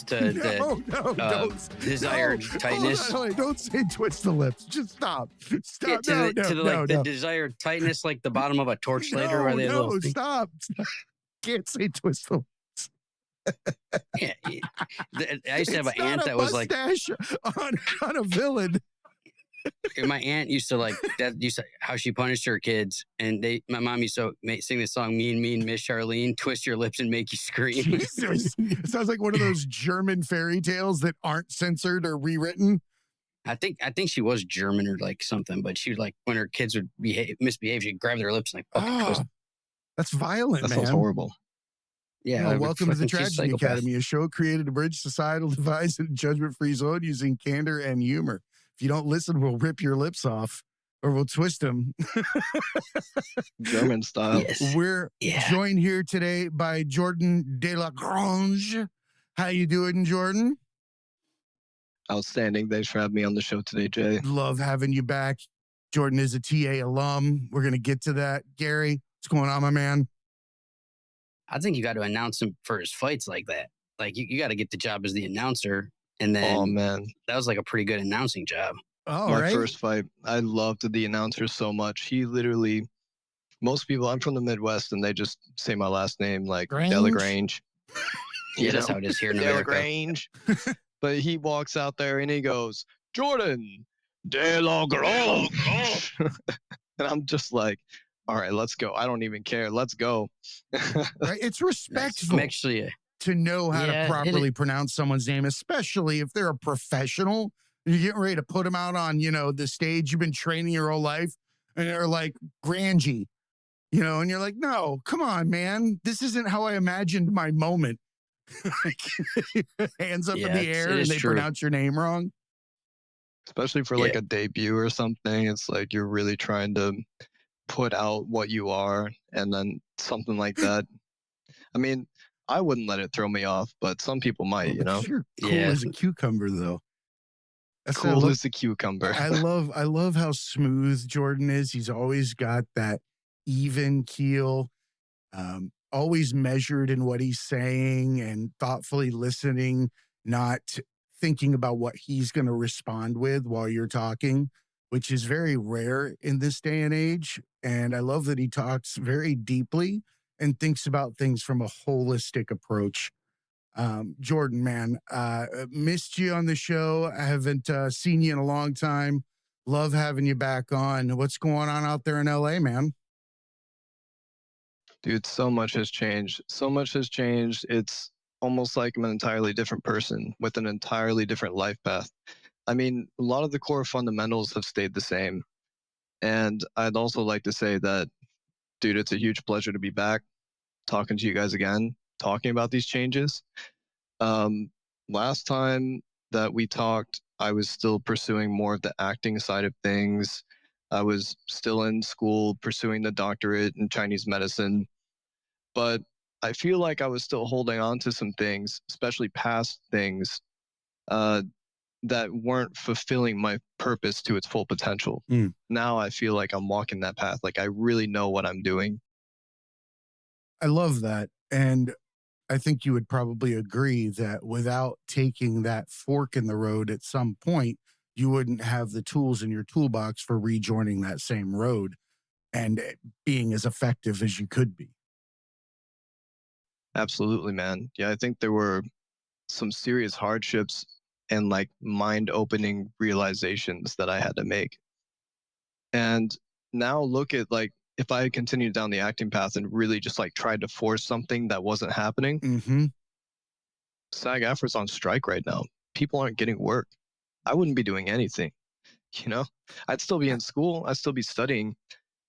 don't. Desired tightness. Hold on, don't say twist the lips. Just stop. Stop. The desired tightness, like the bottom of a torch lighter. Where they stop. Can't say twist the lips. Yeah, I used to have an aunt that was like on a villain. My aunt used to like that. Used to how she punished her kids, and my mom used to sing this song, "Me and Miss Charlene, twist your lips and make you scream." Jesus. It sounds like one of those German fairy tales that aren't censored or rewritten. I think she was German or like something, but she would like when her kids would misbehave, she'd grab their lips and like fucking twist. That's violent, man. That sounds horrible. Yeah. Welcome to the Tragedy Academy, a show created to bridge societal divides in a judgment-free zone using candor and humor. If you don't listen, we'll rip your lips off or we'll twist them. German style. Yes. We're joined here today by Jordan Delagrange. How you doing, Jordan? Outstanding. Thanks for having me on the show today, Jay. Love having you back. Jordan is a TA alum. We're going to get to that. Gary, what's going on, my man? I think you got to announce him for his fights like that. Like you got to get the job as the announcer. And then, oh man, that was like a pretty good announcing job. Oh, my first fight, I loved the announcer so much. He literally, most people, I'm from the Midwest, and they just say my last name like Delagrange. Yeah, that's how it is here in America. Delagrange. But he walks out there and he goes, Jordan Delagrange. And I'm just like, all right, let's go. I don't even care. Let's go. Right? It's respectful to know how to properly pronounce someone's name, especially if they're a professional. You're getting ready to put them out on, the stage you've been training your whole life, and they're like, Grangy, and you're like, no, come on, man. This isn't how I imagined my moment. Hands up in the air and they pronounce your name wrong. Especially for like a debut or something. It's like you're really trying to put out what you are, and then something like that. I mean, I wouldn't let it throw me off, but some people might, You're cool as a cucumber, though. That's cool as a cucumber. I love how smooth Jordan is. He's always got that even keel, always measured in what he's saying and thoughtfully listening, not thinking about what he's going to respond with while you're talking, which is very rare in this day and age. And I love that he talks very deeply and thinks about things from a holistic approach. Jordan, man, missed you on the show. I haven't seen you in a long time. Love having you back on. What's going on out there in LA, man? Dude, so much has changed. So much has changed. It's almost like I'm an entirely different person with an entirely different life path. I mean, a lot of the core fundamentals have stayed the same. And I'd also like to say that, dude, it's a huge pleasure to be back talking to you guys again, talking about these changes. Last time that we talked, I was still pursuing more of the acting side of things. I was still in school pursuing the doctorate in Chinese medicine, but I feel like I was still holding on to some things, especially past things, that weren't fulfilling my purpose to its full potential. Now I feel like I'm walking that path. Like I really know what I'm doing. I love that. And I think you would probably agree that without taking that fork in the road at some point, you wouldn't have the tools in your toolbox for rejoining that same road and being as effective as you could be. Absolutely, man. Yeah, I think there were some serious hardships and like mind-opening realizations that I had to make. And now look at like, if I had continued down the acting path and really just like tried to force something that wasn't happening, SAG-AFTRA's on strike right now. People aren't getting work. I wouldn't be doing anything, I'd still be in school. I'd still be studying.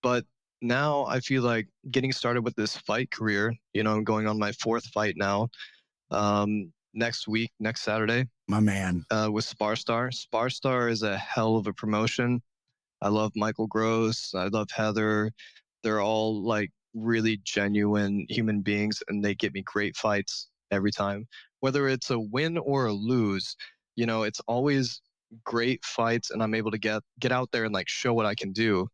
But now I feel like getting started with this fight career, I'm going on my 4th fight now. Next week, next Saturday. My man. With Sparstar. Sparstar is a hell of a promotion. I love Michael Gross. I love Heather. They're all like really genuine human beings, and they give me great fights every time. Whether it's a win or a lose, it's always great fights, and I'm able to get out there and like show what I can do.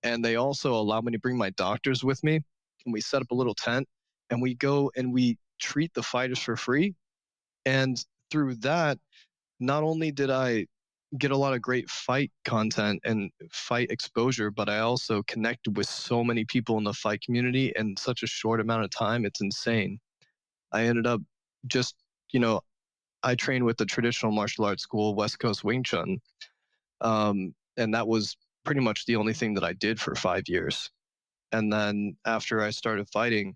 And they also allow me to bring my doctors with me, and we set up a little tent, and we go and we treat the fighters for free. And through that, not only did I get a lot of great fight content and fight exposure, but I also connected with so many people in the fight community in such a short amount of time. It's insane. I ended up just, I trained with the traditional martial arts school, West Coast Wing Chun. And that was pretty much the only thing that I did for 5 years. And then after I started fighting,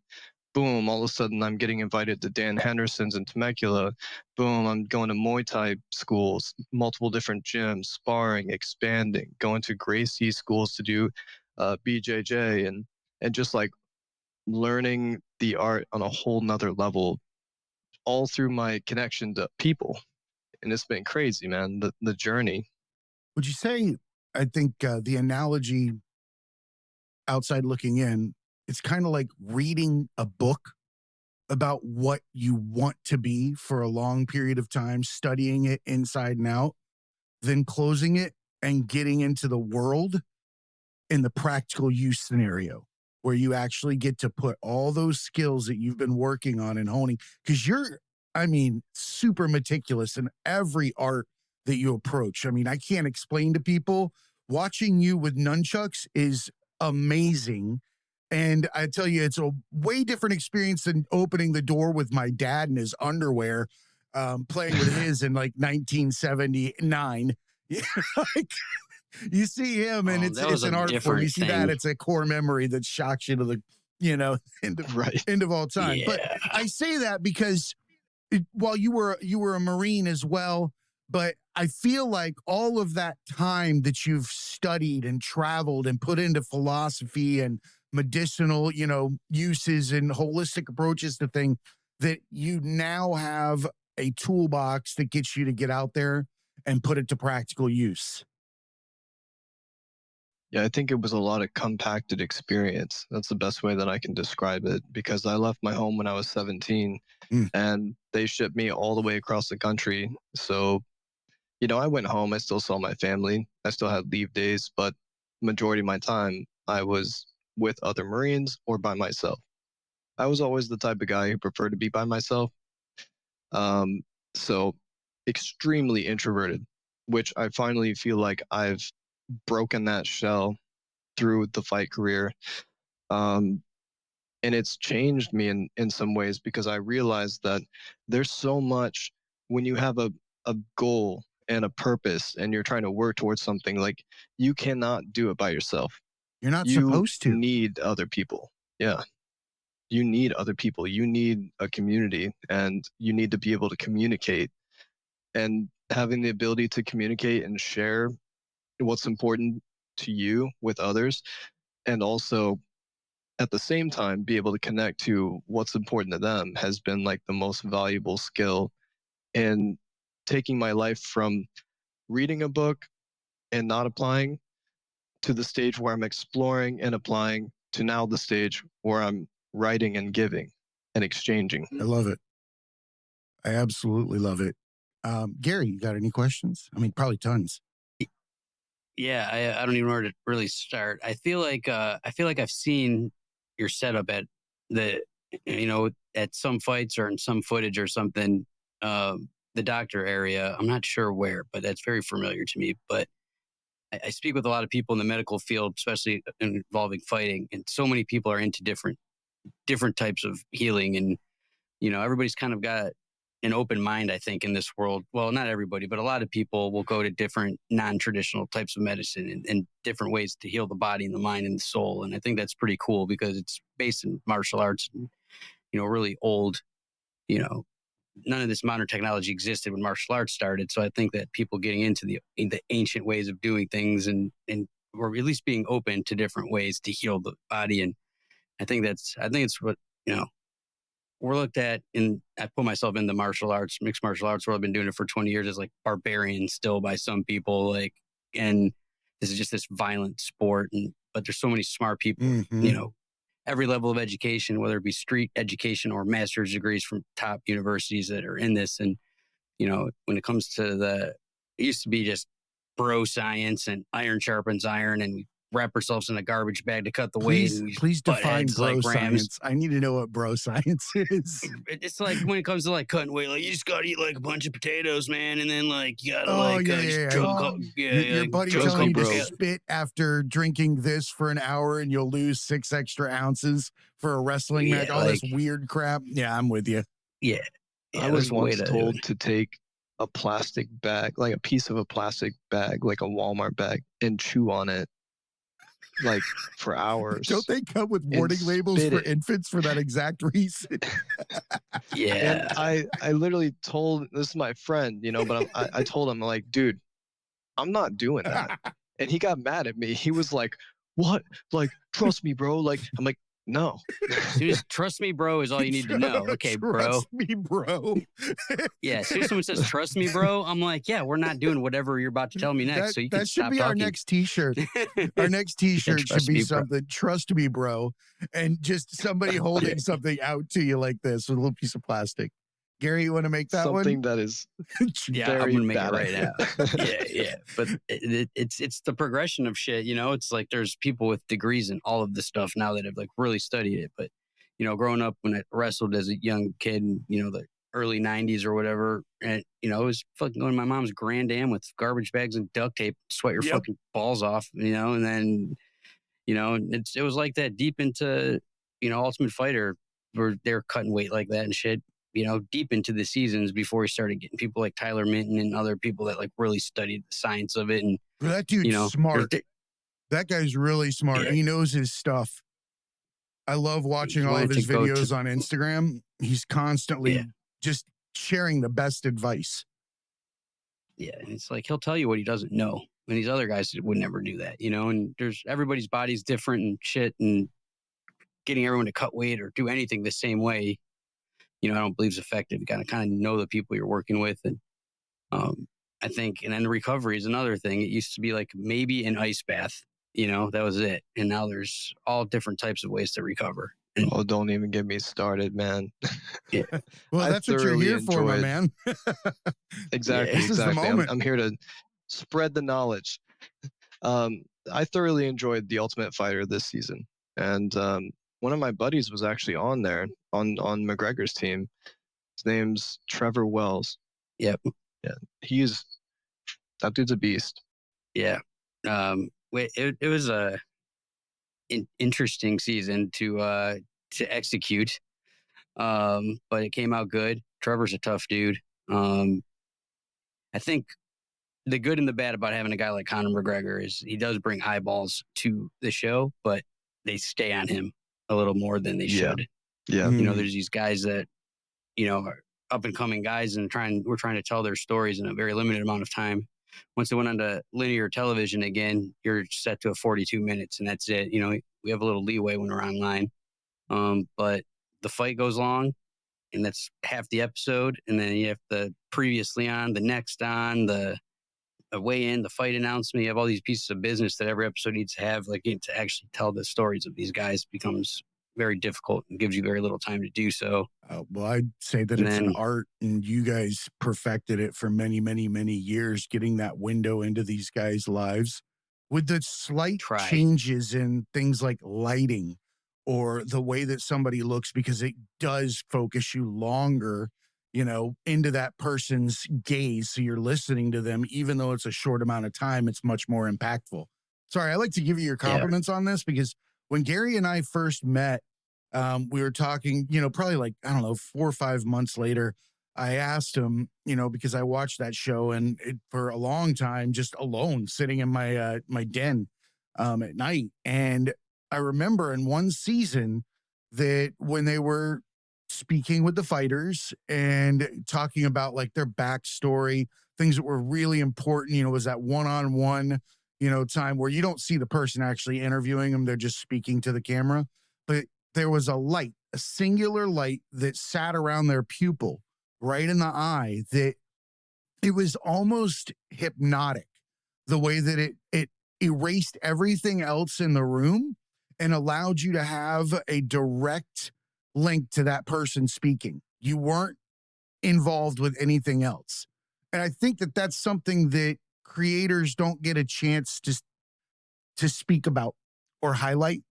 boom, all of a sudden I'm getting invited to Dan Henderson's in Temecula. Boom, I'm going to Muay Thai schools, multiple different gyms, sparring, expanding, going to Gracie schools to do BJJ and just like learning the art on a whole nother level, all through my connection to people. And it's been crazy, man, the journey. Would you say, I think the analogy outside looking in, it's kind of like reading a book about what you want to be for a long period of time, studying it inside and out, then closing it and getting into the world in the practical use scenario where you actually get to put all those skills that you've been working on and honing. Because you're, super meticulous in every art that you approach. I can't explain to people. Watching you with nunchucks is amazing. And I tell you, it's a way different experience than opening the door with my dad in his underwear, playing with his in like 1979. Like, you see him and it's an art form. You see that, it's a core memory that shocks you to the, end of all time. Yeah. But I say that because while you were a Marine as well, but I feel like all of that time that you've studied and traveled and put into philosophy and medicinal, uses and holistic approaches to things, that you now have a toolbox that gets you to get out there and put it to practical use. Yeah, I think it was a lot of compacted experience. That's the best way that I can describe it, because I left my home when I was 17 and they shipped me all the way across the country. So, I went home, I still saw my family, I still had leave days, but majority of my time I was with other Marines or by myself. I was always the type of guy who preferred to be by myself. So extremely introverted, which I finally feel like I've broken that shell through the fight career. And it's changed me in some ways, because I realized that there's so much when you have a goal and a purpose and you're trying to work towards something, like you cannot do it by yourself. You're not You supposed to. need other people. Yeah. You need other people. You need a community, and you need to be able to communicate, and having the ability to communicate and share what's important to you with others, and also at the same time be able to connect to what's important to them, has been like the most valuable skill in taking my life from reading a book and not applying to the stage where I'm exploring and applying, to now the stage where I'm writing and giving and exchanging. I love it. I absolutely love it. Gary, you got any questions? Probably tons. Yeah, I don't even know where to really start. I feel like I've seen your setup at the at some fights or in some footage or something. The doctor area. I'm not sure where, but that's very familiar to me. But I speak with a lot of people in the medical field, especially involving fighting, and so many people are into different types of healing, and everybody's kind of got an open mind, I think, in this world. Well, not everybody, but a lot of people will go to different non-traditional types of medicine and different ways to heal the body and the mind and the soul. And I think that's pretty cool, because it's based in martial arts, and, really old, none of this modern technology existed when martial arts started. So I think that people getting into the ancient ways of doing things and or at least being open to different ways to heal the body. And I think it's what, we're looked at I put myself in the mixed martial arts world. I've been doing it for 20 years as like barbarian still by some people, and this is just this violent sport. But there's so many smart people, every level of education, whether it be street education or master's degrees from top universities that are in this. And, when it comes to it used to be just bro science and iron sharpens iron, and we wrap ourselves in a garbage bag to cut the weight. And Please butt define heads bro like Rams. science. I need to know what bro science is. It's like when it comes to like cutting weight, like you just gotta eat like a bunch of potatoes, man, and then like you gotta just chug, Your buddy Trust telling me, you to bro. spit after drinking this for an hour and you'll lose 6 extra ounces for a wrestling match. All this weird crap. Yeah, I'm with you. Yeah. I was once told to take a plastic bag, like a piece of a plastic bag, like a Walmart bag, and chew on it like for hours. Don't they come with warning labels for infants for that exact reason? Yeah. And I literally told, this is my friend, but I told him, like, dude, I'm not doing that. And he got mad at me. He was like, what? Like, trust me, bro. Like, I'm like, no. Just trust me, bro, is all you need to know. Okay, bro. Trust me, bro. Yeah, as soon as someone says trust me, bro, I'm like, yeah, we're not doing whatever you're about to tell me next. So you can that should stop be talking. our next t-shirt. Our next t-shirt should be something, trust me, bro. And just somebody holding something out to you like this with a little piece of plastic. Gary, you want to make that something that is yeah, very I'm gonna make bad it right now. Yeah. But it's the progression of shit. It's like there's people with degrees in all of this stuff now that have like really studied it. But growing up when I wrestled as a young kid, the early '90s or whatever, and it was fucking going to my mom's Grand Am with garbage bags and duct tape, sweat your fucking balls off, and then it was like that deep into Ultimate Fighter where they're cutting weight like that and shit. Deep into the seasons before we started getting people like Tyler Minton and other people that like really studied the science of it. And that dude's smart. That guy's really smart. Yeah. He knows his stuff. I love watching all of his videos on Instagram. He's constantly just sharing the best advice. Yeah. And it's like, he'll tell you what he doesn't know. And these other guys would never do that, and everybody's body's different and shit, and getting everyone to cut weight or do anything the same way, I don't believe is effective. You got to kind of know the people you're working with. And I think, and then the recovery is another thing. It used to be like maybe an ice bath, that was it. And now there's all different types of ways to recover. And, don't even get me started, man. Yeah. Well, that's what you're here for, my man. Exactly. This is the moment. I'm here to spread the knowledge. I thoroughly enjoyed The Ultimate Fighter this season. And one of my buddies was actually on there on McGregor's team. His name's Trevor Wells. Yep. Yeah. That dude's a beast. Yeah. It was a interesting season to execute. But it came out good. Trevor's a tough dude. I think the good and the bad about having a guy like Conor McGregor is he does bring eyeballs to the show, but they stay on him a little more than they should. Yeah. There's these guys that, are up and coming guys and we're trying to tell their stories in a very limited amount of time. Once they went onto linear television again, you're set to 42 minutes and that's it. We have a little leeway when we're online. But the fight goes long and that's half the episode. And then you have the previously on, the next on, the weigh in, the fight announcement. You have all these pieces of business that every episode needs to have, like to actually tell the stories of these guys becomes very difficult and gives you very little time to do so. Well, I'd say that it's an art, and you guys perfected it for many, many, many years, getting that window into these guys' lives with the slight changes in things like lighting or the way that somebody looks, because it does focus you longer, into that person's gaze. So you're listening to them, even though it's a short amount of time, it's much more impactful. Sorry, I like to give you your compliments on this, because when Gary and I first met, we were talking, probably like, 4 or 5 months later, I asked him, because I watched that show and for a long time, just alone sitting in my, my den, at night. And I remember in one season that when they were speaking with the fighters and talking about like their backstory, things that were really important, was that one-on-one, time where you don't see the person actually interviewing them. They're just speaking to the camera. But there was a singular light that sat around their pupil right in the eye, that it was almost hypnotic, the way that it erased everything else in the room and allowed you to have a direct link to that person speaking. You weren't involved with anything else. And I think that that's something that creators don't get a chance to speak about or highlight?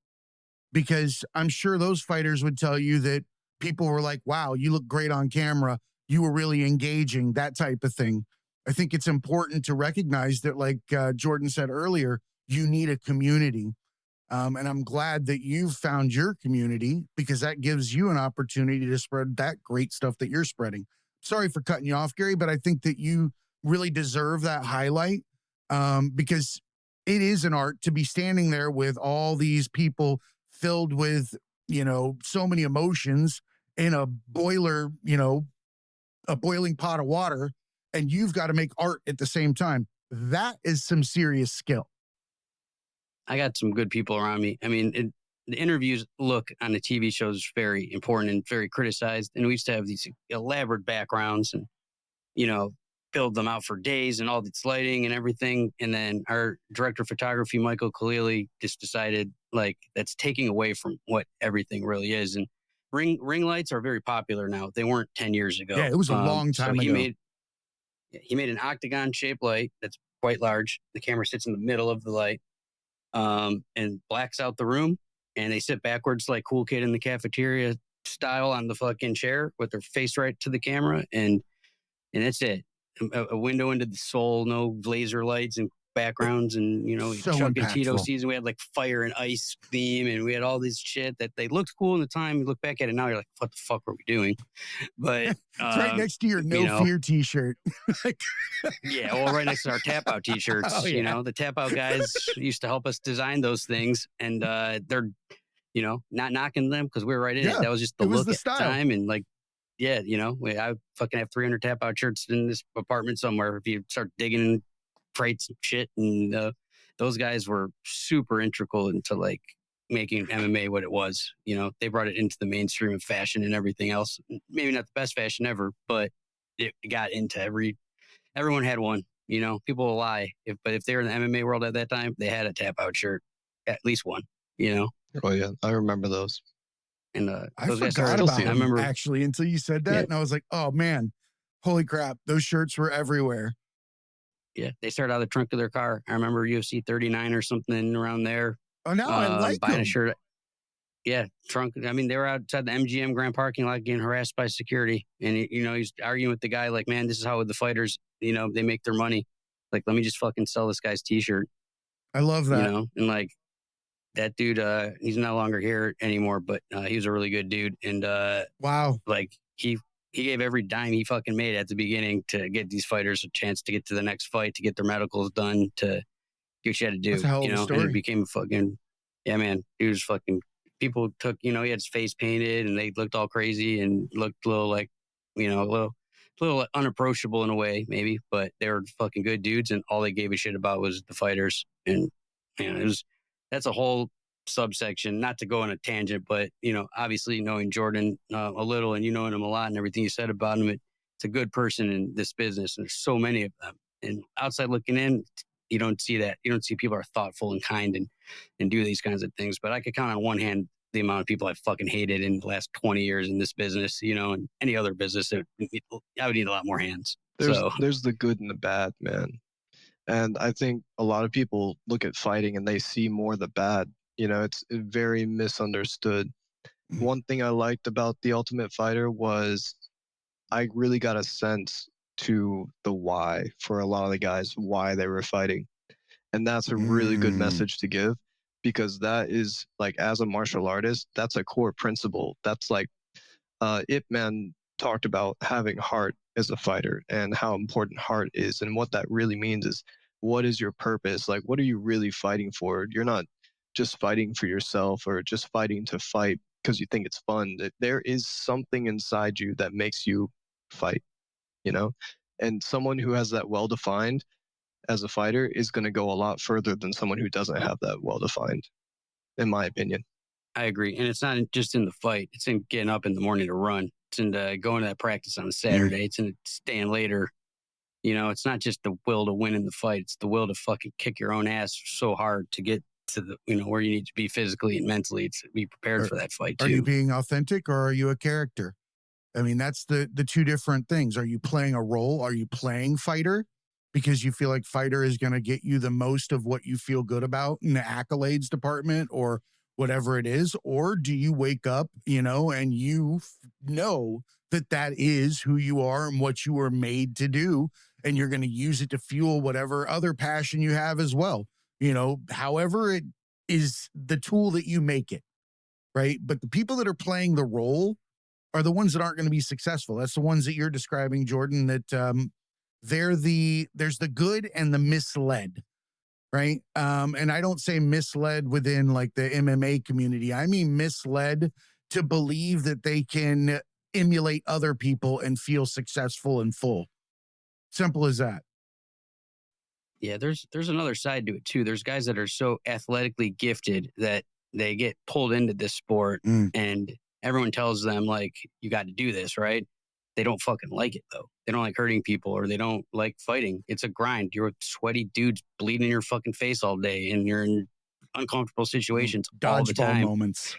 Because I'm sure those fighters would tell you that people were like, wow, you look great on camera. You were really engaging, that type of thing. I think it's important to recognize that, like Jordan said earlier, you need a community. And I'm glad that you've found your community, because that gives you an opportunity to spread that great stuff that you're spreading. Sorry for cutting you off, Gary, but I think that you really deserve that highlight, because it is an art to be standing there with all these people filled with, so many emotions in a boiler, a boiling pot of water, and you've got to make art at the same time. That is some serious skill. I got some good people around me. I mean, the interviews look on the TV shows is very important and very criticized. And we used to have these elaborate backgrounds and, build them out for days and all this lighting and everything. And then our director of photography, Michael Khalili, just decided like that's taking away from what everything really is. And ring lights are very popular now. They weren't 10 years ago. Yeah, it was a long time ago. He made an octagon shaped light that's quite large. The camera sits in the middle of the light. And blacks out the room, and they sit backwards like Cool Kid in the Cafeteria style on the fucking chair with their face right to the camera, and that's it. A window into the soul, no laser lights and backgrounds, and So Chuck and Tito impactful. season. We had like fire and ice theme, and we had all this shit that they looked cool in the time. You look back at it now, you're like, what the fuck were we doing? But It's right next to your No Fear t-shirt. yeah, well, right next to our tap out t-shirts. Oh, yeah. The tap out guys used to help us design those things, and they're not knocking them because we were right in it. That was just the it was look the at style. the time, and like, yeah, I fucking have 300 tap out shirts in this apartment somewhere. If you start digging in crates and shit, and those guys were super integral into like making MMA what it was. They brought it into the mainstream of fashion and everything else. Maybe not the best fashion ever, but it got into everyone had one. People will lie, but if they were in the MMA world at that time, they had a tap out shirt, at least one. Oh yeah, I remember those. And I those guys forgot started. about I them, remember actually, until you said that, and I was like, oh man, holy crap, those shirts were everywhere. Yeah, they started out of the trunk of their car. I remember UFC 39 or something around there. Oh, now I like buying them. a shirt. Yeah, trunk. I mean, they were outside the MGM Grand parking lot getting harassed by security, and he's arguing with the guy like, "Man, this is how the fighters, they make their money. Like, let me just fucking sell this guy's T-shirt." I love that. And like that dude, he's no longer here anymore, but he was a really good dude, and Wow. like he gave every dime he fucking made at the beginning to get these fighters a chance to get to the next fight, to get their medicals done, to do what you had to do. That's a hell of a story. And it became fucking, yeah, man. He was fucking, people took, he had his face painted and they looked all crazy and looked a little like, a little unapproachable in a way, maybe, but they were fucking good dudes, and all they gave a shit about was the fighters. And that's a whole subsection, not to go on a tangent, but obviously knowing Jordan a little, and knowing him a lot, and everything you said about him, it's a good person in this business, and there's so many of them. And outside looking in, you don't see that. You don't see people are thoughtful and kind and do these kinds of things. But I could count on one hand the amount of people I fucking hated in the last 20 years in this business, and any other business. I would need a lot more hands. There's the good and the bad, man. And I think a lot of people look at fighting and they see more the bad. It's very misunderstood. One thing I liked about The Ultimate Fighter was I really got a sense to the why for a lot of the guys, why they were fighting. And that's a really good message to give, because that is like, as a martial artist, that's a core principle. That's like Ip Man talked about having heart as a fighter and how important heart is. And what that really means is, what is your purpose? Like, what are you really fighting for? You're not just fighting for yourself or just fighting to fight because you think it's fun. There is something inside you that makes you fight, and someone who has that well defined as a fighter is going to go a lot further than someone who doesn't have that well defined, in my opinion. I agree. And it's not just in the fight. It's in getting up in the morning to run. It's in going to that practice on a Saturday. It's in staying later. It's not just the will to win in the fight. It's the will to fucking kick your own ass so hard to get to the, where you need to be physically and mentally to be prepared for that fight too. Are you being authentic, or are you a character? I mean, that's the two different things. Are you playing a role? Are you playing fighter? because you feel like fighter is going to get you the most of what you feel good about in the accolades department or whatever it is? Or do you wake up, and you know that that is who you are and what you were made to do, and you're going to use it to fuel whatever other passion you have as well, however it is the tool that you make it, right? But the people that are playing the role are the ones that aren't going to be successful. That's the ones that you're describing, Jordan, that there's the good and the misled, right? And I don't say misled within like the MMA community. I mean misled to believe that they can emulate other people and feel successful and full. Simple as that. Yeah, there's another side to it too. There's guys that are so athletically gifted that they get pulled into this sport and everyone tells them like, you got to do this, right? They don't fucking like it though. They don't like hurting people or they don't like fighting. It's a grind. You're a sweaty dudes bleeding in your fucking face all day and you're in uncomfortable situations all the Dodgeball time. moments.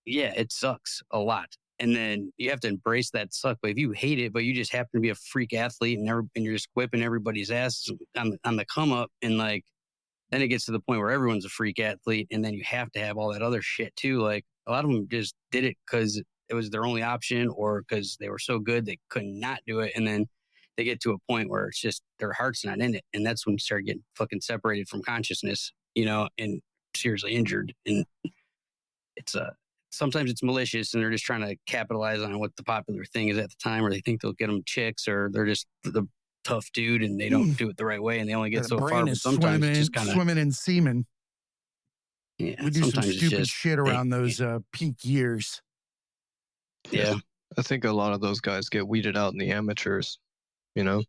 Yeah, it sucks a lot. And then you have to embrace that suck. But if you hate it, but you just happen to be a freak athlete and you're just whipping everybody's ass on the come up, and like, then it gets to the point where everyone's a freak athlete, and then you have to have all that other shit too. Like a lot of them just did it because it was their only option, or because they were so good they could not do it, and then they get to a point where it's just their heart's not in it, and that's when you start getting fucking separated from consciousness, and seriously injured. And it's sometimes it's malicious and they're just trying to capitalize on what the popular thing is at the time, or they think they'll get them chicks, or they're just the tough dude and they don't do it the right way and they only get The so brain far. But is sometimes it's just kind of swimming in semen. We do some sometimes it's stupid just shit around those peak years. Yeah. I think a lot of those guys get weeded out in the amateurs, I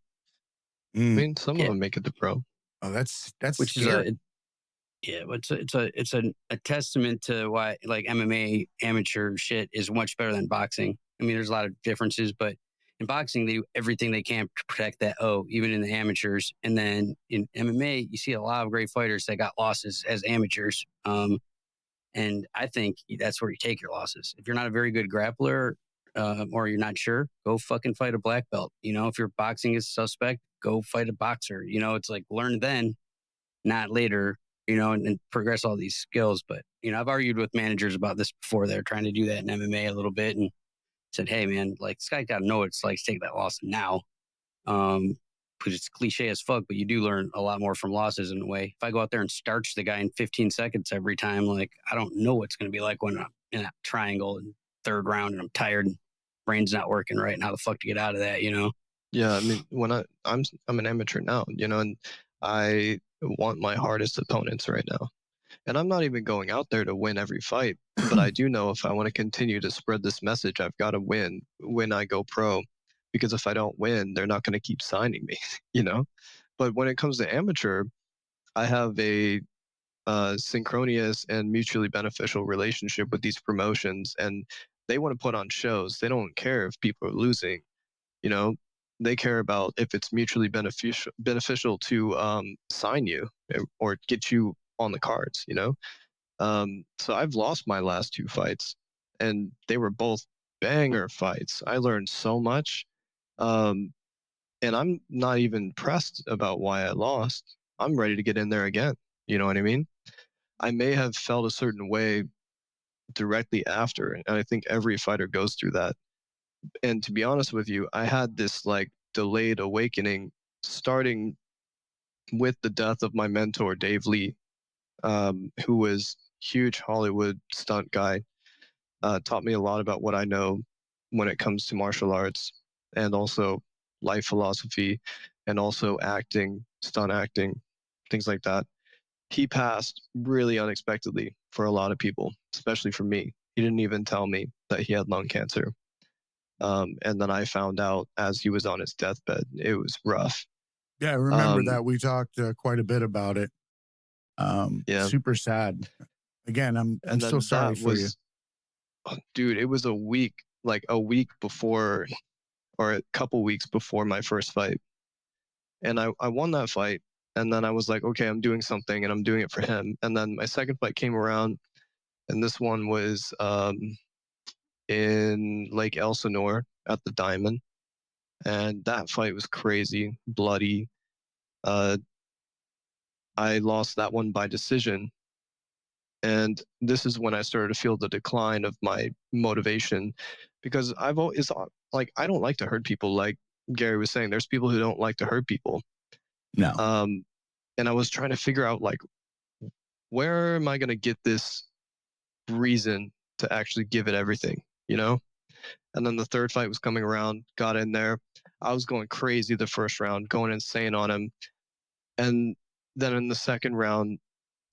mean, some of them make it to pro. Oh, that's which scary. It's a testament to why like MMA amateur shit is much better than boxing. I mean, there's a lot of differences, but in boxing they do everything they can to protect that even in the amateurs. And then in MMA, you see a lot of great fighters that got losses as amateurs. And I think that's where you take your losses. If you're not a very good grappler, or you're not sure, go fucking fight a black belt. If your boxing is suspect, go fight a boxer. It's like learn then, not later, and progress all these skills. But, I've argued with managers about this before. They're trying to do that in MMA a little bit and said, hey, man, like this guy got to know what it's like to take that loss now. Because it's cliche as fuck, but you do learn a lot more from losses in a way. If I go out there and starch the guy in 15 seconds every time, like I don't know what's going to be like when I'm in that triangle in third round and I'm tired and brain's not working right. And how the fuck to get out of that, Yeah, I mean, when I'm an amateur now, and I want my hardest opponents right now. And I'm not even going out there to win every fight, but I do know if I want to continue to spread this message, I've got to win when I go pro, because if I don't win, they're not going to keep signing me, But when it comes to amateur, I have a synchronous and mutually beneficial relationship with these promotions, and they want to put on shows. They don't care if people are losing, they care about if it's mutually beneficial to sign you or get you on the cards, So I've lost my last two fights, and they were both banger fights. I learned so much, and I'm not even pressed about why I lost. I'm ready to get in there again. You know what I mean? I may have felt a certain way directly after, and I think every fighter goes through that. And to be honest with you, I had this like delayed awakening starting with the death of my mentor, Dave Lee, who was huge Hollywood stunt guy, taught me a lot about what I know when it comes to martial arts and also life philosophy and also acting, stunt acting, things like that. He passed really unexpectedly for a lot of people, especially for me. He didn't even tell me that he had lung cancer. And then I found out as he was on his deathbed. It was rough. Yeah, I remember that. We talked quite a bit about it. Yeah. Super sad. Again, I'm still sorry for you. Dude, it was a week before, or a couple weeks before my first fight. And I won that fight. And then I was like, okay, I'm doing something and I'm doing it for him. And then my second fight came around, and this one was in Lake Elsinore at the Diamond. And that fight was crazy, bloody. I lost that one by decision. And this is when I started to feel the decline of my motivation, because I've always like, I don't like to hurt people. Like Gary was saying, there's people who don't like to hurt people. No. And I was trying to figure out, like, where am I going to get this reason to actually give it everything, you know? And then the third fight was coming around, got in there. I was going crazy the first round, going insane on him. And then in the second round,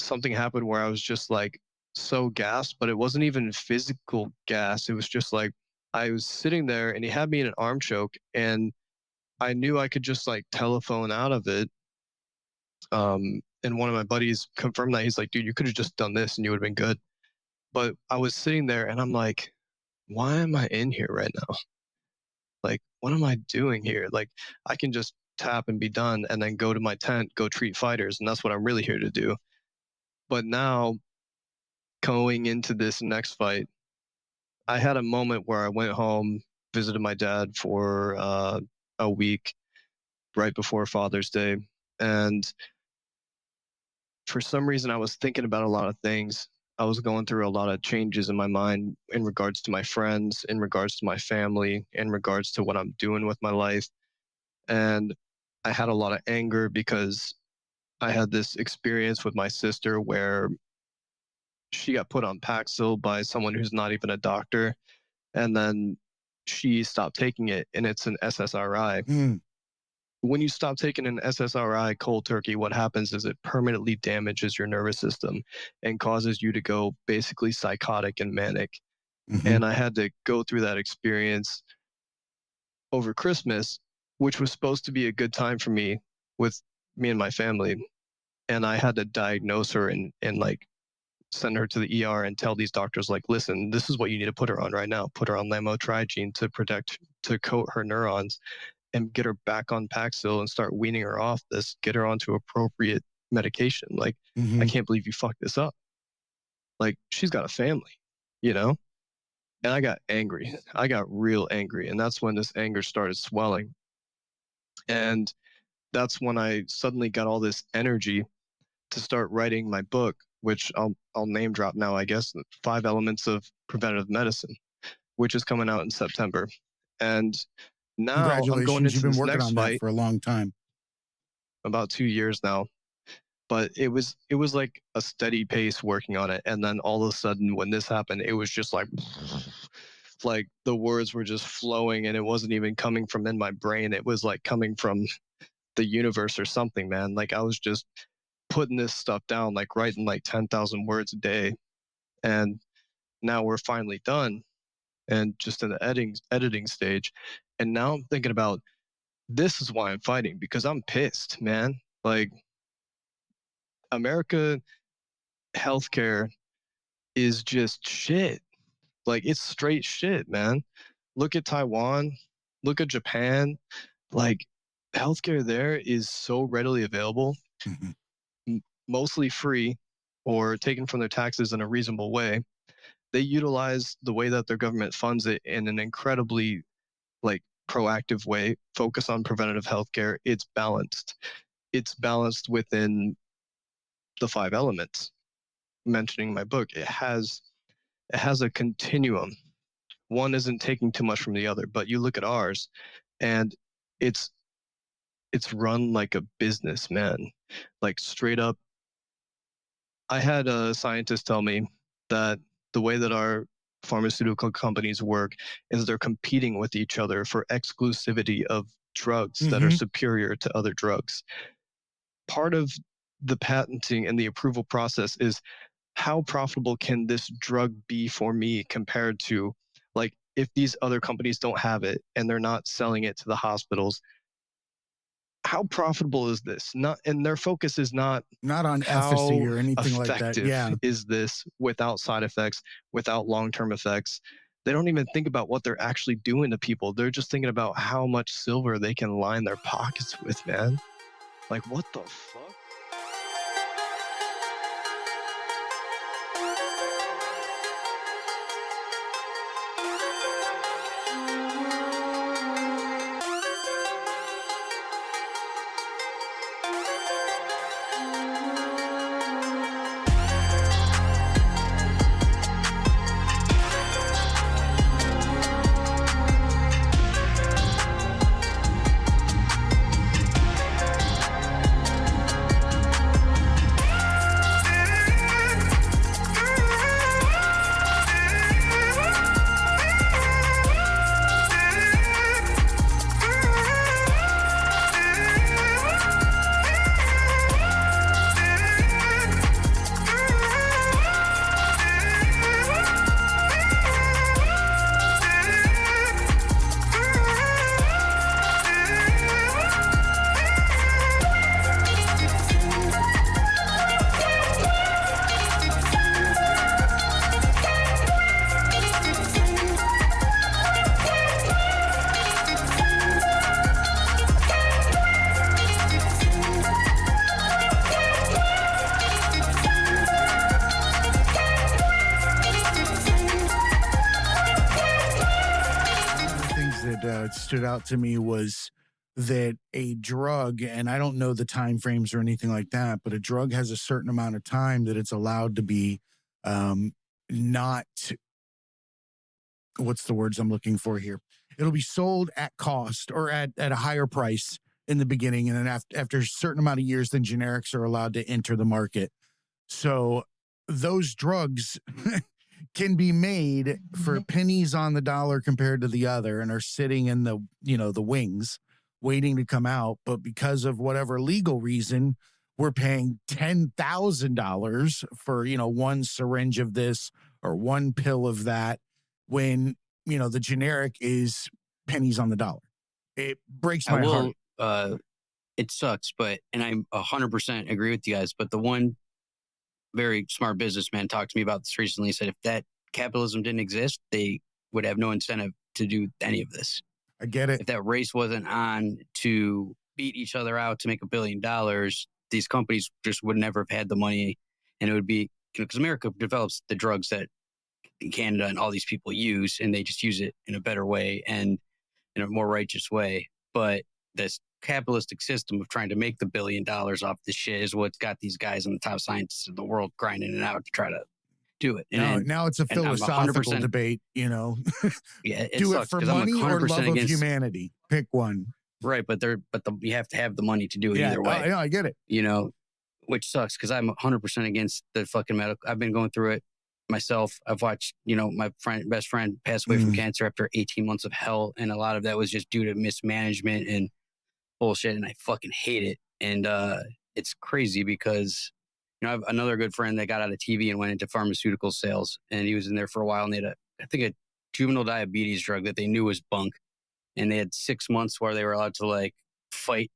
something happened where I was just like so gassed, but it wasn't even physical gas. It was just like I was sitting there and he had me in an arm choke, and I knew I could just like telephone out of it. And one of my buddies confirmed that. He's like, dude, you could have just done this and you would have been good. But I was sitting there and I'm like, why am I in here right now? Like, what am I doing here? Like, I can just tap and be done and then go to my tent, go treat fighters. And that's what I'm really here to do. But now, going into this next fight, I had a moment where I went home, visited my dad for a week right before Father's Day. And for some reason, I was thinking about a lot of things. I was going through a lot of changes in my mind in regards to my friends, in regards to my family, in regards to what I'm doing with my life. And I had a lot of anger because I had this experience with my sister where she got put on Paxil by someone who's not even a doctor. And then she stopped taking it, and it's an SSRI. When you stop taking an SSRI cold turkey, what happens is it permanently damages your nervous system and causes you to go basically psychotic and manic. And I had to go through that experience over Christmas, which was supposed to be a good time for me with me and my family. And I had to diagnose her and like send her to the ER and tell these doctors, like, listen, this is what you need to put her on right now. Put her on lamotrigine to coat her neurons and get her back on Paxil and start weaning her off this, get her onto appropriate medication. Like, I can't believe you fucked this up. Like, she's got a family, you know? And I got angry. I got real angry. And that's when this anger started swelling. And that's when I suddenly got all this energy to start writing my book, which I'll name drop now, I guess, 5 Elements of Preventative Medicine, which is coming out in September. And now I'm going Congratulations. You've into been this working next on that fight for a long time. about 2 years now. But it was like a steady pace working on it. And then all of a sudden when this happened, it was just like the words were just flowing, and it wasn't even coming from in my brain. It was like coming from the universe or something, man. Like, I was just putting this stuff down, like writing like 10,000 words a day. And now we're finally done and just in the editing stage. And now I'm thinking about, this is why I'm fighting, because I'm pissed, man. Like, America healthcare is just shit. Like, it's straight shit, man. Look at Taiwan, look at Japan. Like, healthcare there is so readily available, mostly free or taken from their taxes in a reasonable way. They utilize the way that their government funds it in an incredibly like proactive way, focus on preventative healthcare. It's balanced. It's balanced within the 5 elements mentioning in my book. It has a continuum. One isn't taking too much from the other, but you look at ours and it's run like a business, man. Like, straight up. I had a scientist tell me that the way that our pharmaceutical companies work is they're competing with each other for exclusivity of drugs that are superior to other drugs. Part of the patenting and the approval process is, how profitable can this drug be for me compared to, like, if these other companies don't have it and they're not selling it to the hospitals, how profitable is this? Not, and their focus is not on how efficacy or anything like that. effective Yeah. is this without side effects, without long-term effects. They don't even think about what they're actually doing to people. They're just thinking about how much silver they can line their pockets with, man. Like, what the fuck? stood out to me was that a drug, and I don't know the time frames or anything like that, but a drug has a certain amount of time that it's allowed to be not, what's the words I'm looking for here? It'll be sold at cost or at a higher price in the beginning. And then after a certain amount of years, then generics are allowed to enter the market. So those drugs can be made for pennies on the dollar compared to the other and are sitting in the, the wings waiting to come out. But because of whatever legal reason, we're paying $10,000 for, one syringe of this or one pill of that when, the generic is pennies on the dollar. It breaks my heart. It sucks, and I 100% agree with you guys. But the one very smart businessman talked to me about this recently. He said if that capitalism didn't exist, they would have no incentive to do any of this. I get it. If that race wasn't on to beat each other out to make $1 billion, these companies just would never have had the money. And it would be, because America develops the drugs that Canada and all these people use, and they just use it in a better way and in a more righteous way. But this capitalistic system of trying to make the $1 billion off this shit is what's got these guys and the top scientists in the world grinding it out to try to do it. And now it's a philosophical debate, Yeah, do it for money or love of humanity. Pick one. Right, but you have to have the money to do it either way. I get it. Which sucks because I'm 100% against the fucking medical. I've been going through it myself. I've watched, my best friend pass away from cancer after 18 months of hell, and a lot of that was just due to mismanagement and bullshit, and I fucking hate it. And it's crazy because I have another good friend that got out of TV and went into pharmaceutical sales, and he was in there for a while, and they had a juvenile diabetes drug that they knew was bunk, and they had 6 months where they were allowed to fight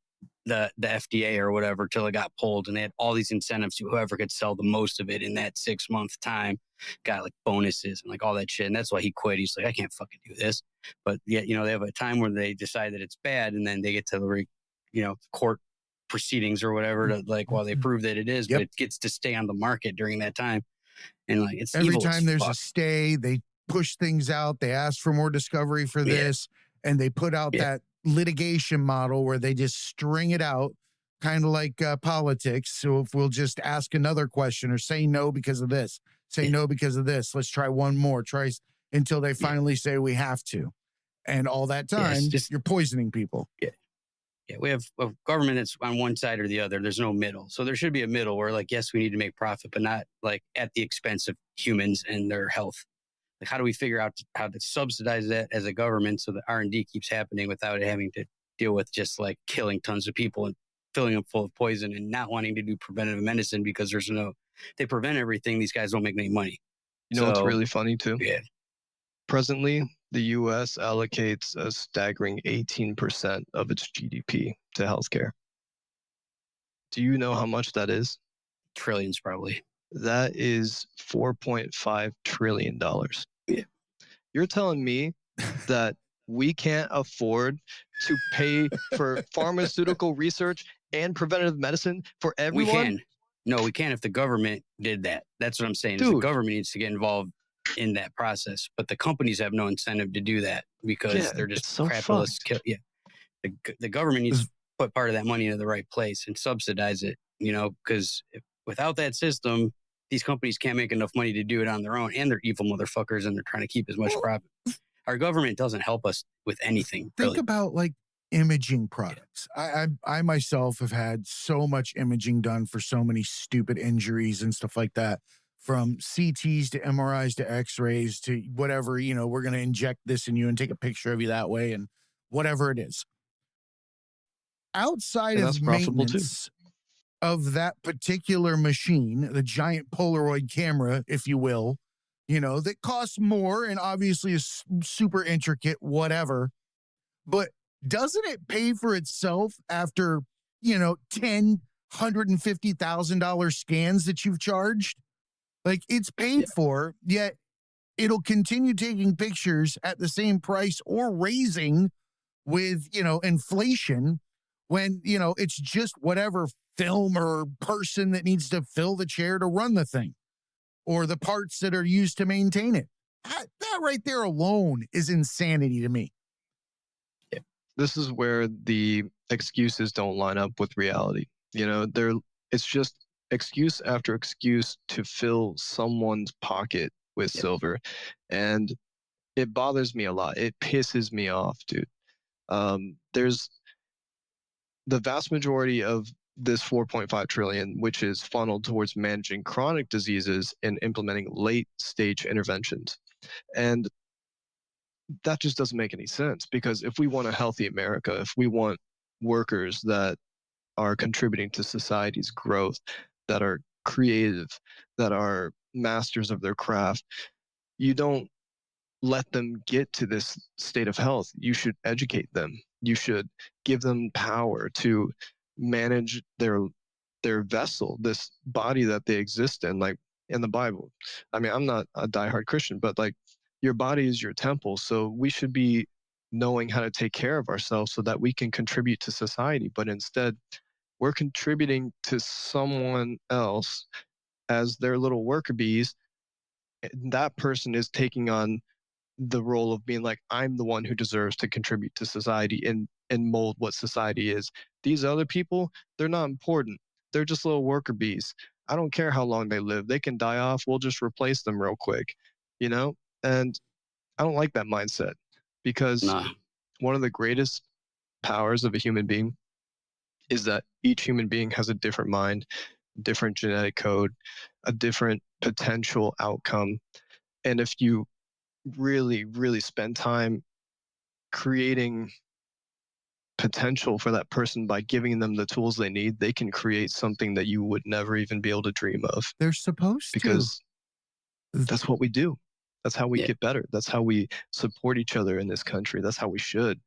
the FDA or whatever till it got pulled, and they had all these incentives to whoever could sell the most of it in that 6 month time got bonuses and all that shit, and that's why he quit. He's like, I can't fucking do this. But yet, they have a time where they decide that it's bad, and then they get to the court proceedings or whatever to while they prove that it is, but it gets to stay on the market during that time. And it's every evil time there's a stay, they push things out, they ask for more discovery for this, and they put out that litigation model where they just string it out, kind of like politics. So if we'll just ask another question or say no because of this, no because of this, let's try one more, try until they finally say we have to. And all that time, you're poisoning people. Yeah, we have a government that's on one side or the other. There's no middle. So there should be a middle where yes, we need to make profit, but not at the expense of humans and their health. How do we figure out how to subsidize that as a government so that R&D keeps happening without having to deal with just killing tons of people and filling them full of poison and not wanting to do preventative medicine because they prevent everything. These guys don't make any money. What's really funny too? Yeah. Presently, the U.S. allocates a staggering 18% of its GDP to healthcare. Do you know how much that is? Trillions, probably. That is $4.5 trillion. Yeah. You're telling me that we can't afford to pay for pharmaceutical research and preventative medicine for everyone? We can. No, we can if the government did that. That's what I'm saying. The government needs to get involved in that process, but the companies have no incentive to do that because they're just capitalists. The government needs to put part of that money into the right place and subsidize it, because without that system, these companies can't make enough money to do it on their own, and they're evil motherfuckers and they're trying to keep as much profit. Our government doesn't help us with anything. Think about imaging products. I myself have had so much imaging done for so many stupid injuries and stuff like that. From CTs to MRIs to X-rays to whatever, we're going to inject this in you and take a picture of you that way and whatever it is. Outside of maintenance of that particular machine, the giant Polaroid camera, if you will, that costs more and obviously is super intricate, whatever. But doesn't it pay for itself after, $150,000 scans that you've charged? It's paid for, yet it'll continue taking pictures at the same price or raising with, inflation when, it's just whatever film or person that needs to fill the chair to run the thing or the parts that are used to maintain it. That right there alone is insanity to me. Yeah. this is where the excuses don't line up with reality. It's just excuse after excuse to fill someone's pocket with Yep. silver. And it bothers me a lot. It pisses me off, dude. There's the vast majority of this 4.5 trillion, which is funneled towards managing chronic diseases and implementing late stage interventions. And that just doesn't make any sense, because if we want a healthy America, if we want workers that are contributing to society's growth, that are creative, that are masters of their craft, you don't let them get to this state of health. You should educate them. You should give them power to manage their vessel, this body that they exist in, like in the Bible. I mean, I'm not a diehard Christian, but like, your body is your temple. So we should be knowing how to take care of ourselves so that we can contribute to society. But instead, we're contributing to someone else as their little worker bees. And that person is taking on the role of being like, I'm the one who deserves to contribute to society and mold what society is. These other people, they're not important. They're just little worker bees. I don't care how long they live. They can die off. We'll just replace them real quick, you know? And I don't like that mindset, because Nah. one of the greatest powers of a human being is that each human being has a different mind, different genetic code, a different potential outcome. And if you really, really spend time creating potential for that person by giving them the tools they need, they can create something that you would never even be able to dream of, They're supposed to. because that's what we do. That's how we Yeah. get better. That's how we support each other in this country. That's how we should.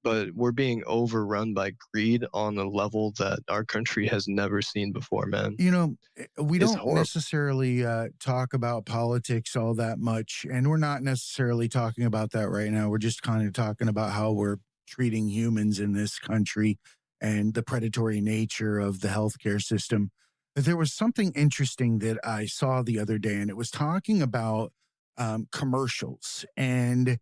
But we're being overrun by greed on a level that our country has never seen before, man. You know, we It's don't horrible. necessarily talk about politics all that much, and we're not necessarily talking about that right now. We're just kind of talking about how we're treating humans in this country and the predatory nature of the healthcare system. There was something interesting that I saw the other day, and it was talking about commercials and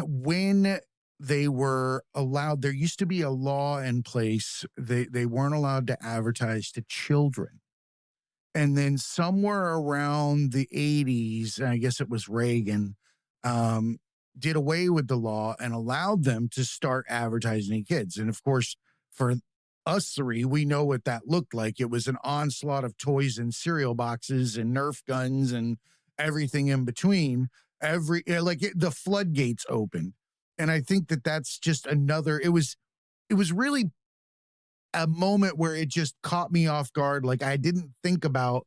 when they were allowed. There used to be a law in place. They weren't allowed to advertise to children, and then somewhere around the 80s, I guess it was Reagan, um, did away with the law and allowed them to start advertising to kids. And of course, for us three, we know what that looked like. It was an onslaught of toys and cereal boxes and Nerf guns and everything in between. The floodgates opened. And I think that that's just another, it was really a moment where it just caught me off guard. Like, I didn't think about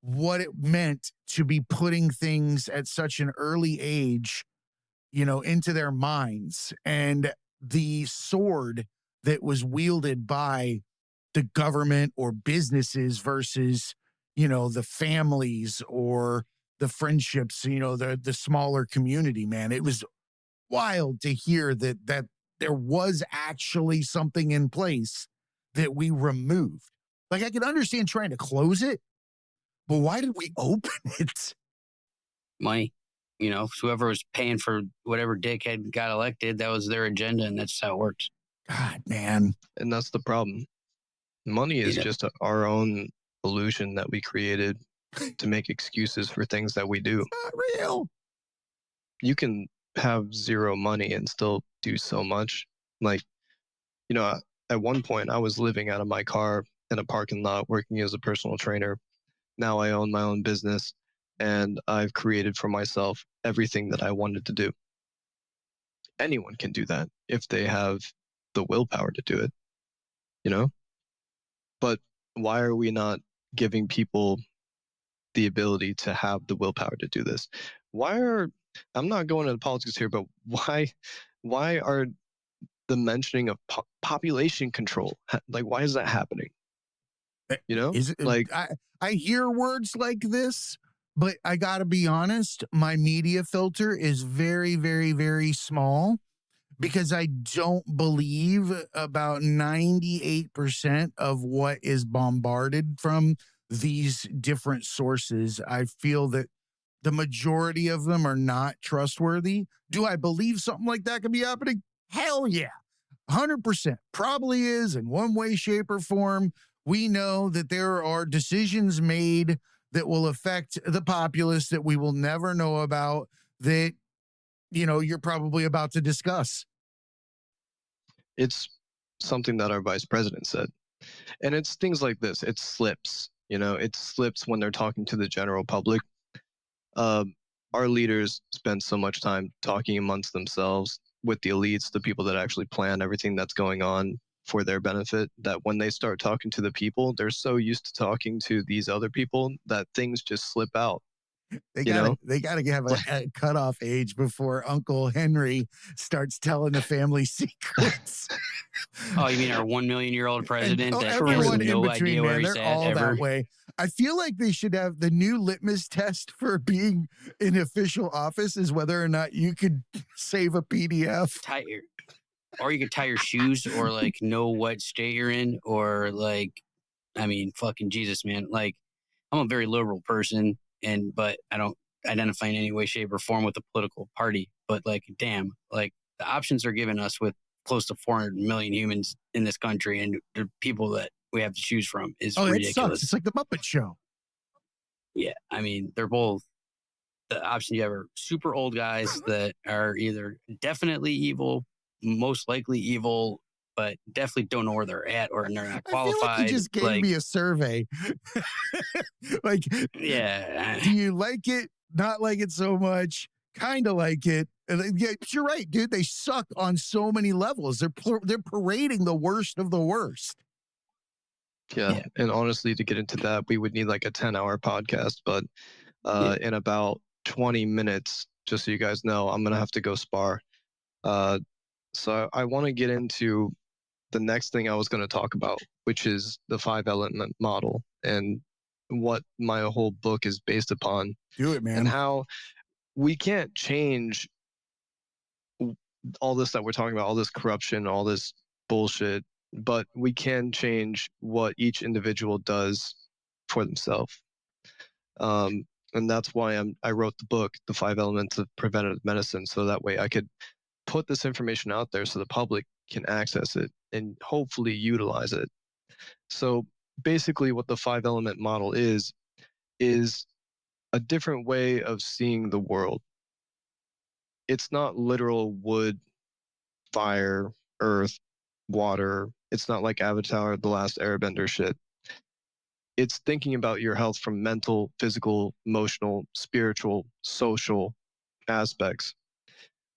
what it meant to be putting things at such an early age, into their minds, and the sword that was wielded by the government or businesses versus, the families or the friendships, the smaller community, man. It was wild to hear that there was actually something in place that we removed. Like, I can understand trying to close it, but why did we open it? Money. Whoever was paying for whatever dickhead got elected, that was their agenda, and that's how it works. God, man. And that's the problem. Money is Yeah. just our own illusion that we created to make excuses for things that we do. Not real. You can have zero money and still do so much. Like, at one point I was living out of my car in a parking lot working as a personal trainer. Now I own my own business, and I've created for myself everything that I wanted to do. Anyone can do that if they have the willpower to do it, you know? But why are we not giving people the ability to have the willpower to do this? I'm not going into politics here, but why are the mentioning of population control, like, why is that happening? Is it, Like, I hear words like this, but I got to be honest, my media filter is very, very, very small, because I don't believe about 98% of what is bombarded from these different sources. I feel that the majority of them are not trustworthy. Do I believe something like that could be happening? Hell yeah. 100% probably is in one way, shape, or form. We know that there are decisions made that will affect the populace that we will never know about, that, you're probably about to discuss. It's something that our vice president said. And it's things like this. It slips, it slips when they're talking to the general public. Our leaders spend so much time talking amongst themselves with the elites, the people that actually plan everything that's going on for their benefit, that when they start talking to the people, they're so used to talking to these other people that things just slip out. They gotta have a cutoff age before Uncle Henry starts telling the family secrets. Oh, you mean our 1 million year old president that everyone has no in between, idea where man, he's they're at all ever? that way. I feel like they should have the new litmus test for being in official office is whether or not you could save a PDF. Or you could tie your shoes, or like know what state you're in, or like, I mean, fucking Jesus, man. Like, I'm a very liberal person, but I don't identify in any way, shape, or form with a political party. But like, damn, like the options are given us with close to 400 million humans in this country, and the people that we have to choose from is ridiculous. It sucks. It's like the Muppet Show. Yeah, I mean, they're both the option. You have are super old guys that are either definitely evil, most likely evil, but definitely don't know where they're at, or they're not qualified. I feel like you just gave me a survey. Like, yeah. Do you like it? Not like it so much? Kind of like it. Yeah, you're right, dude. They suck on so many levels. They're parading the worst of the worst. Yeah. And honestly, to get into that, we would need like a 10-hour podcast. But in about 20 minutes, just so you guys know, I'm going to have to go spar. So I want to get into the next thing I was going to talk about, which is the 5-element model and what my whole book is based upon. Do it, man. And how we can't change all this that we're talking about, all this corruption, all this bullshit, but we can change what each individual does for themselves. And that's why I wrote the book, The 5 Elements of Preventative Medicine, so that way I could put this information out there so the public can access it and hopefully utilize it. So basically what the 5-element model is a different way of seeing the world. It's not literal wood, fire, earth, water. It's not like Avatar, The Last Airbender shit. It's thinking about your health from mental, physical, emotional, spiritual, social aspects,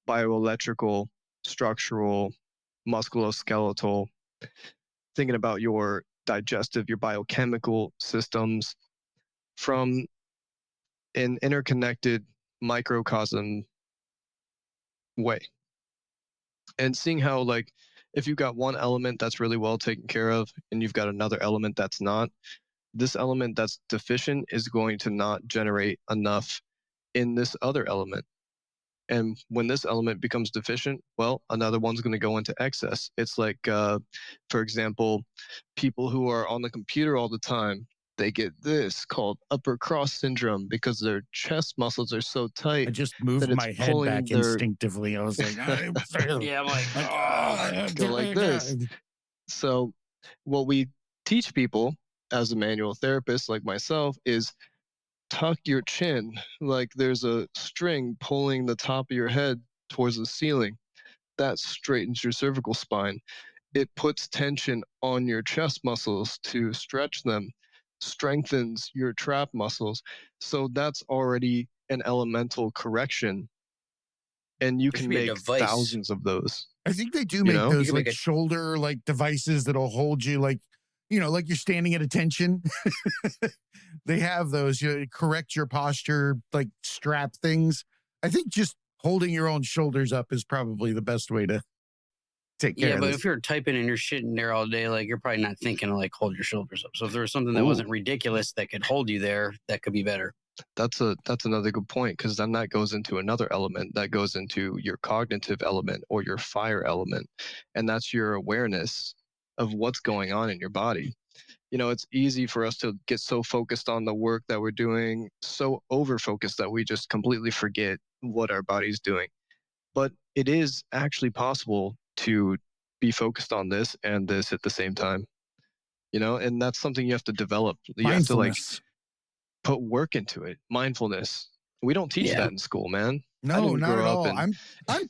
bioelectrical, structural, musculoskeletal, thinking about your digestive, your biochemical systems from an interconnected microcosm way. And seeing how, like, if you've got one element that's really well taken care of and you've got another element that's not, this element that's deficient is going to not generate enough in this other element. And when this element becomes deficient, well, another one's going to go into excess. It's like, for example, people who are on the computer all the time, they get this called upper cross syndrome because their chest muscles are so tight. I just moved my head back instinctively. I was like, yeah, I'm like, go like this. So what we teach people as a manual therapist like myself is tuck your chin like there's a string pulling the top of your head towards the ceiling. That straightens your cervical spine. It puts tension on your chest muscles to stretch them, strengthens your trap muscles. So that's already an elemental correction. And you can make thousands of those. I think they do make those like shoulder like devices that'll hold you like, like you're standing at attention. They have those, correct your posture, like strap things. I think just holding your own shoulders up is probably the best way to take care of this. Yeah, but if you're typing and you're sitting there all day, like you're probably not thinking to like hold your shoulders up. So if there was something that wasn't ridiculous that could hold you there, that could be better. That's another good point, because then that goes into another element that goes into your cognitive element or your fire element, and that's your awareness of what's going on in your body. It's easy for us to get so focused on the work that we're doing, so over-focused that we just completely forget what our body's doing. But it is actually possible to be focused on this and this at the same time. And that's something you have to develop. You have to like put work into it. Mindfulness. We don't teach that in school, man. No, not at all. I'm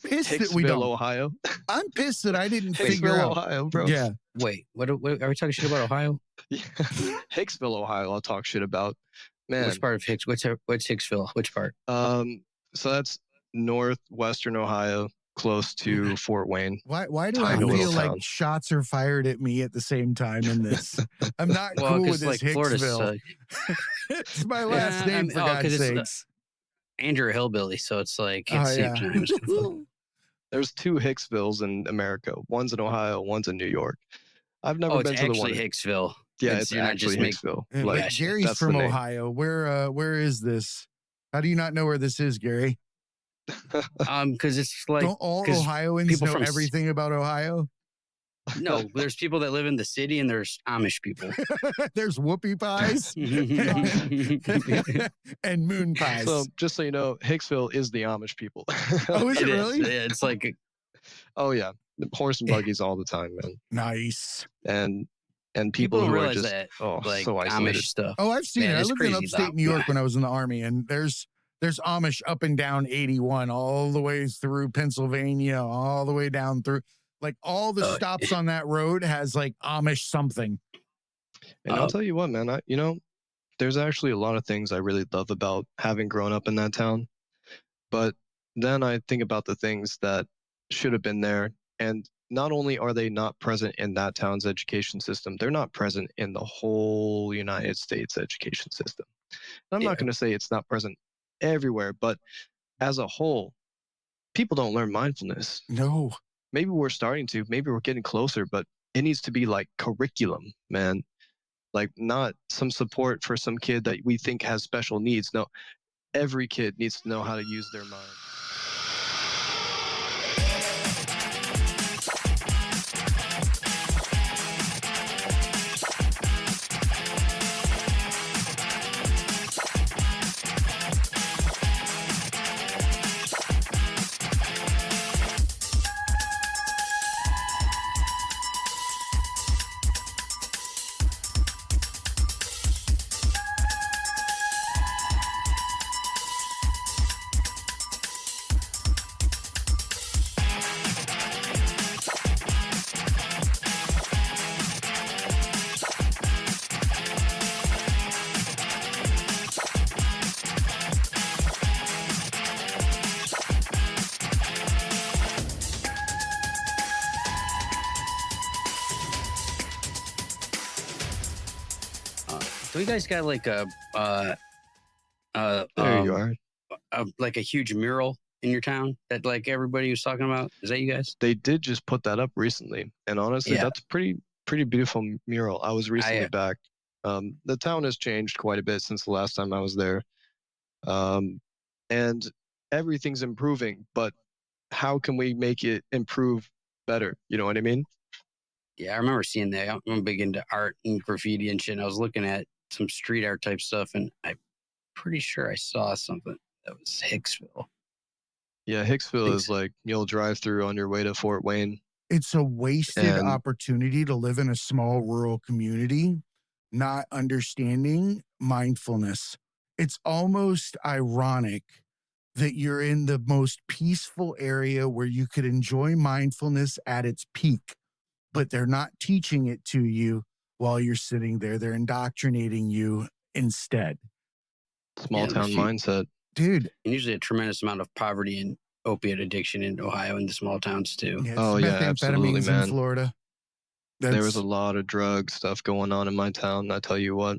pissed that we don't. Ohio. I'm pissed that I didn't figure out. Ohio, bro. Yeah. Wait, what are we talking shit about Ohio? Yeah. Hicksville, Ohio. I'll talk shit about. Man, which part of Hicks? What's Hicksville? Which part? So that's northwestern Ohio, close to Fort Wayne. Why do I feel like shots are fired at me at the same time in this? I'm not cool with this, like, Hicksville. It's my last name, for God's sakes. Andrew Hillbilly, so it's like it's same time. There's 2 Hicksvilles in America. One's in Ohio, one's in New York. I've never been to the one. Hicksville. Yeah, it's actually Hicksville. Like, Gary's from Ohio. Where is this? How do you not know where this is, Gary? Because it's like, don't all Ohioans know everything about Ohio? No, there's people that live in the city and there's Amish people. There's whoopie pies and moon pies. So just so you know, Hicksville is the Amish people. Oh, is it really? Yeah, it's like, oh yeah, horse and buggies all the time, man. Nice. And people don't who realize are just that, like, so isolated. Amish stuff. Oh, I've seen it. I lived in upstate New York when I was in the Army, and there's Amish up and down 81, all the way through Pennsylvania, all the way down through. Like, all the stops on that road has like Amish something. And I'll tell you what, man, there's actually a lot of things I really love about having grown up in that town. But then I think about the things that should have been there. And not only are they not present in that town's education system, they're not present in the whole United States education system. And I'm not going to say it's not present everywhere, but as a whole, people don't learn mindfulness. No. Maybe we're starting to, maybe we're getting closer, but it needs to be like curriculum, man. Like, not some support for some kid that we think has special needs. No, every kid needs to know how to use their mind. So you guys got like there you are. Like a huge mural in your town that like everybody was talking about? Is that you guys? They did just put that up recently, and honestly, that's pretty beautiful mural. I was recently back. The town has changed quite a bit since the last time I was there, and everything's improving. But how can we make it improve better? You know what I mean? Yeah, I remember seeing that. I'm big into art and graffiti and shit. And I was looking at some street art type stuff, and I'm pretty sure I saw something that was Hicksville. Yeah, Hicksville is like, you'll drive through on your way to Fort Wayne. It's a wasted opportunity to live in a small rural community, not understanding mindfulness. It's almost ironic that you're in the most peaceful area where you could enjoy mindfulness at its peak, but they're not teaching it to you while you're sitting there. They're indoctrinating you instead. Small town mindset. Dude. And usually a tremendous amount of poverty and opiate addiction in Ohio and the small towns too. Yeah, absolutely, man. In Florida. There was a lot of drug stuff going on in my town. I tell you what,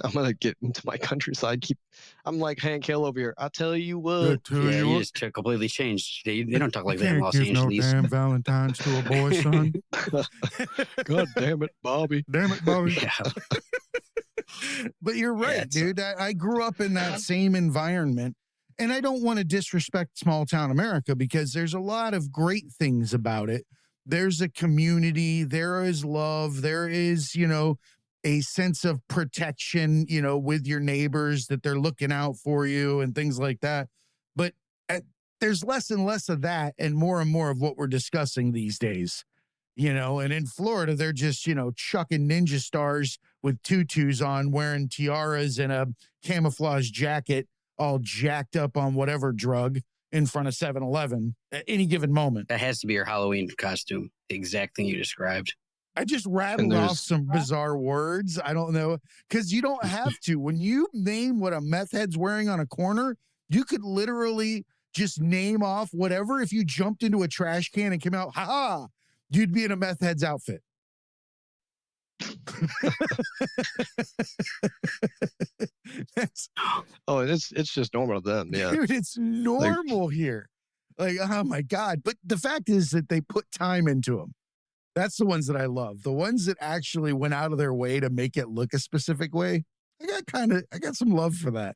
I'm going to get into my countryside. I'm like Hank Hill over here. I tell you what. You just completely changed. They don't talk like that in Los Angeles. No damn Valentine's to a boy, son. God damn it, Bobby. Damn it, Bobby. Yeah. But you're right, dude. I grew up in that same environment. And I don't want to disrespect small town America, because there's a lot of great things about it. There's a community, there is love, there is, a sense of protection, with your neighbors, that they're looking out for you and things like that. But there's less and less of that and more of what we're discussing these days. And in Florida, they're just, chucking ninja stars with tutus on, wearing tiaras and a camouflage jacket, all jacked up on whatever drug in front of 7-Eleven at any given moment. That has to be your Halloween costume. The exact thing you described. I just rattled off some bizarre words. I don't know, because you don't have to. When you name what a meth head's wearing on a corner, you could literally just name off whatever. If you jumped into a trash can and came out, ha, you'd be in a meth head's outfit. It's just normal to them. Yeah. Dude, it's normal here. Like, oh my God. But the fact is that they put time into them. That's the ones that I love. The ones that actually went out of their way to make it look a specific way. I got some love for that.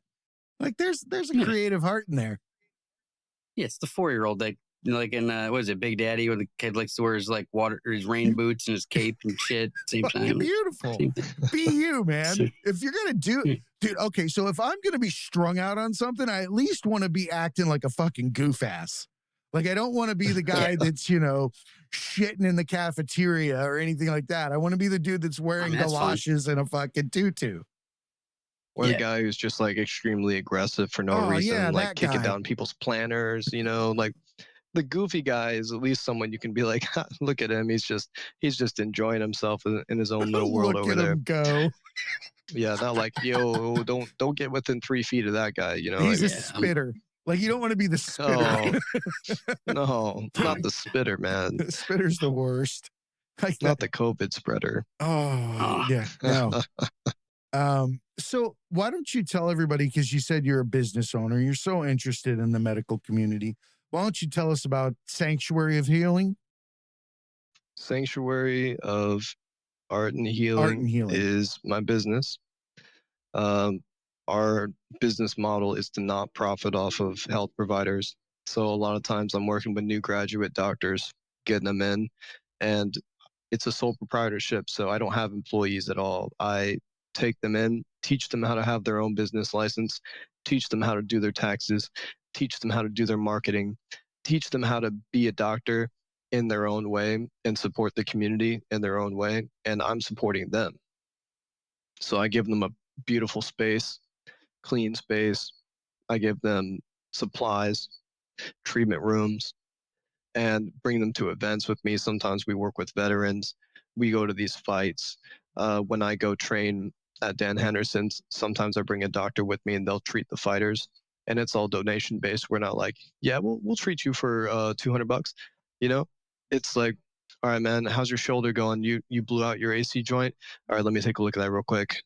Like there's a creative heart in there. Yeah, it's the 4-year-old that, like in what is it, Big Daddy, where the kid likes to wear his his rain boots and his cape and shit at the same time. Beautiful. Be you, man. If you're gonna dude, okay, so if I'm gonna be strung out on something, I at least want to be acting like a fucking goof ass. Like I don't want to be the guy that's, shitting in the cafeteria or anything like that. I want to be the dude that's wearing galoshes and a fucking tutu. Or the guy who's just like extremely aggressive for no reason, like kicking down people's planners, like the goofy guy is at least someone you can be like, look at him. He's just enjoying himself in his own little world over there. Go. Yeah. Not like, yo, don't get within 3 feet of that guy. He's a spitter. Like you don't want to be the spitter. No, not the spitter, man. The spitter's the worst. Like not the COVID spreader. Oh, yeah. No. So why don't you tell everybody, because you said you're a business owner, you're so interested in the medical community. Why don't you tell us about Sanctuary of Healing? Sanctuary of Art and Healing is my business. Our business model is to not profit off of health providers. So a lot of times I'm working with new graduate doctors, getting them in, and it's a sole proprietorship. So I don't have employees at all. I take them in, teach them how to have their own business license, teach them how to do their taxes, teach them how to do their marketing, teach them how to be a doctor in their own way and support the community in their own way. And I'm supporting them. So I give them a beautiful space, clean space. I give them supplies, treatment rooms, and bring them to events with me. Sometimes we work with veterans. We go to these fights. When I go train at Dan Henderson's, sometimes I bring a doctor with me and they'll treat the fighters. And it's all donation based. We're not like, yeah, we'll treat you for $200. It's like, all right, man, how's your shoulder going? You blew out your AC joint. All right, let me take a look at that real quick.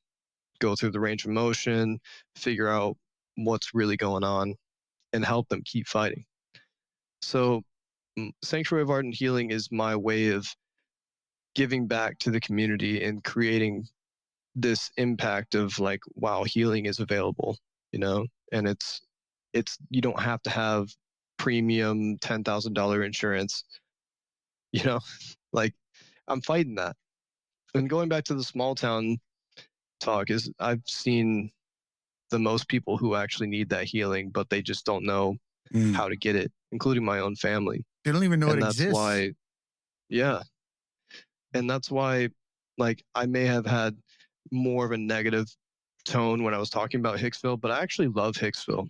Go through the range of motion, figure out what's really going on, and help them keep fighting. So Sanctuary of Art and Healing is my way of giving back to the community and creating this impact of like, wow, healing is available, and it's you don't have to have premium $10,000 insurance, like I'm fighting that. And going back to the small town talk is I've seen the most people who actually need that healing, but they just don't know how to get it, including my own family. They don't even know it exists. Why, yeah. And that's why, like, I may have had more of a negative tone when I was talking about Hicksville, but I actually love Hicksville.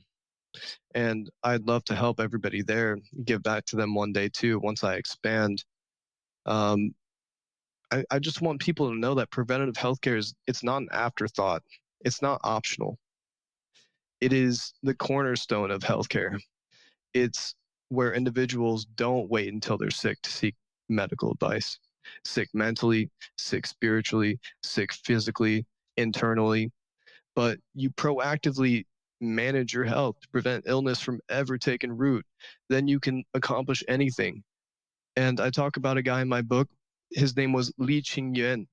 And I'd love to help everybody there, give back to them one day too, once I expand. I just want people to know that preventative healthcare it's not an afterthought. It's not optional. It is the cornerstone of healthcare. It's where individuals don't wait until they're sick to seek medical advice. Sick mentally, sick spiritually, sick physically, internally. But you proactively manage your health to prevent illness from ever taking root. Then you can accomplish anything. And I talk about a guy in my book. His name was Li Qingyuan.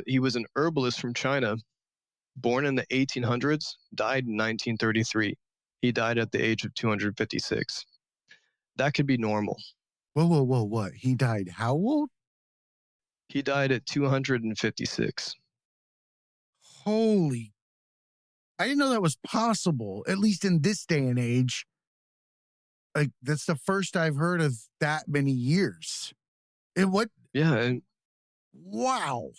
He was an herbalist from China, born in the 1800s, died in 1933. He died at the age of 256. That could be normal. Whoa, what? He died how old? He died at 256. Holy. I didn't know that was possible, at least in this day and age. Like, that's the first I've heard of that many years. What? Yeah. And Wow.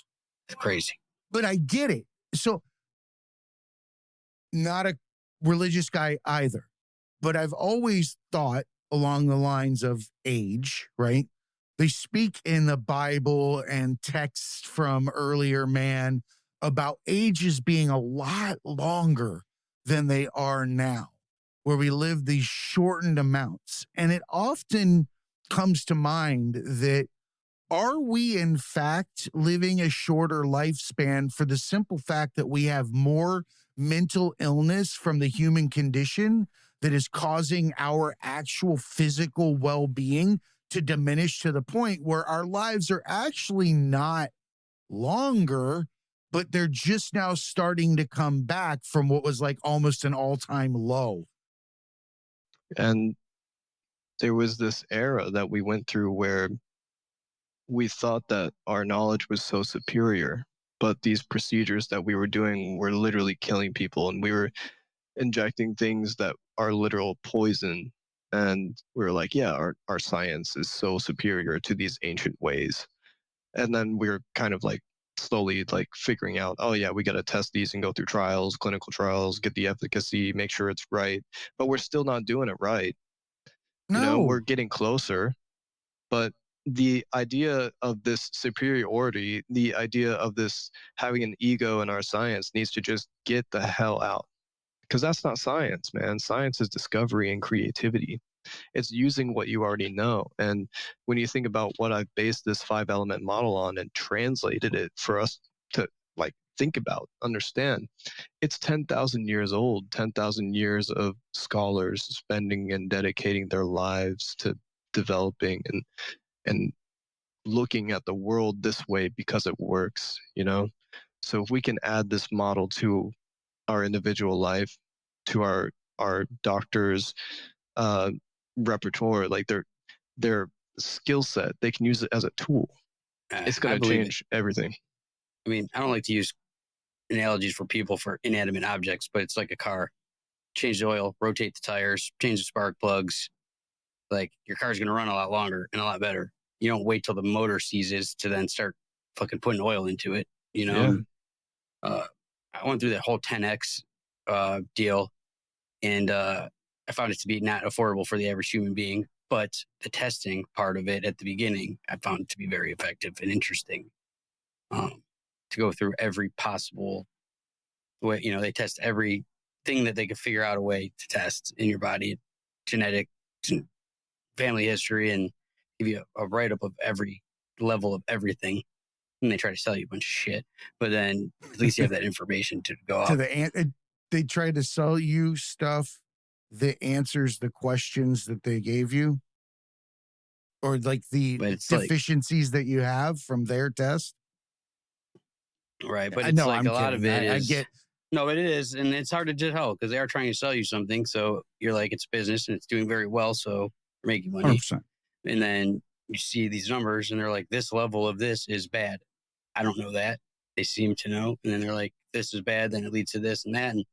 It's crazy. But I get it. So, not a religious guy either, but I've always thought along the lines of age, right? They speak in the Bible and texts from earlier man about ages being a lot longer than they are now, where we live these shortened amounts. And it often comes to mind that are we in fact living a shorter lifespan for the simple fact that we have more mental illness from the human condition that is causing our actual physical well-being to diminish to the point where our lives are actually not longer, but they're just now starting to come back from what was like almost an all-time low. and there was this era that we went through where we thought that our knowledge was so superior, but these procedures that we were doing were literally killing people, and we were injecting things that are literal poison. And we were like, yeah, our science is so superior to these ancient ways. And then we were kind of like slowly like figuring out, oh yeah, we got to test these and go through trials, clinical trials, get the efficacy, make sure it's right. But we're still not doing it right. We're No, getting closer, but the idea of this superiority, the idea of this having an ego in our science needs to just get the hell out. Because that's not science, man. Science is discovery and creativity. It's using what you already know. And when you think about what I've based this 5-element model on and translated it for us to like think about, understand, it's 10,000 years old, 10,000 years of scholars spending and dedicating their lives to developing and looking at the world this way because it works. So if we can add this model to our individual life, to our doctors uh repertoire, like their skill set, they can use it as a tool. It's I going to believe it. change everything. I mean, I don't like to use analogies for people for inanimate objects, but it's like a car. Change the oil, rotate the tires, change the spark plugs. Like your car's going to run a lot longer and a lot better. You don't wait till the motor seizes to then start fucking putting oil into it. Yeah. Uh, I went through that whole 10x deal, and I found it to be not affordable for the average human being. But the testing part of it at the beginning, I found it to be very effective and interesting. To go through every possible way, they test everything that they could figure out a way to test in your body, genetic, family history, and give you a write up of every level of everything. And they try to sell you a bunch of shit, but then at least you have that information to go to off. they try to sell you stuff that answers the questions that they gave you, or like the But it's deficiencies that you have from their test. right. But I it's know, like I'm a lot kidding. of it I is get. no, it is, and it's hard to tell because they are trying to sell you something. So you're like, it's business and it's doing very well, so we're making money. 100%. And then you see these numbers, and they're like, this level of this is bad. I don't know that. They seem to know, and then they're like, this is bad. Then it leads to this and that, and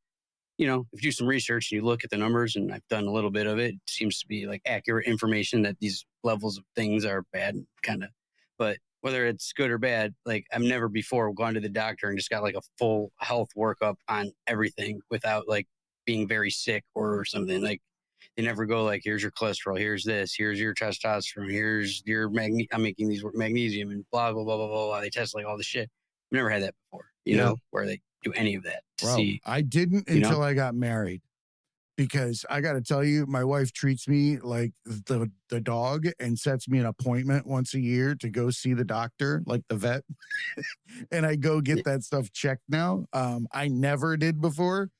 if you do some research and you look at the numbers, and I've done a little bit of it, it seems to be like accurate information that these levels of things are bad, kind of. But whether it's good or bad, like I've never before gone to the doctor and just got like a full health workup on everything without like being very sick or something. Like they never go like, here's your cholesterol, here's this, here's your testosterone, here's your I'm making these magnesium and blah, blah, blah, blah, blah. They test like all the shit. I've never had that before, Yeah. where they do any of that to Bro, see. I didn't until I got married, because I got to tell you, my wife treats me like the dog and sets me an appointment once a year to go see the doctor, like the vet. And I go get that stuff checked now. I never did before.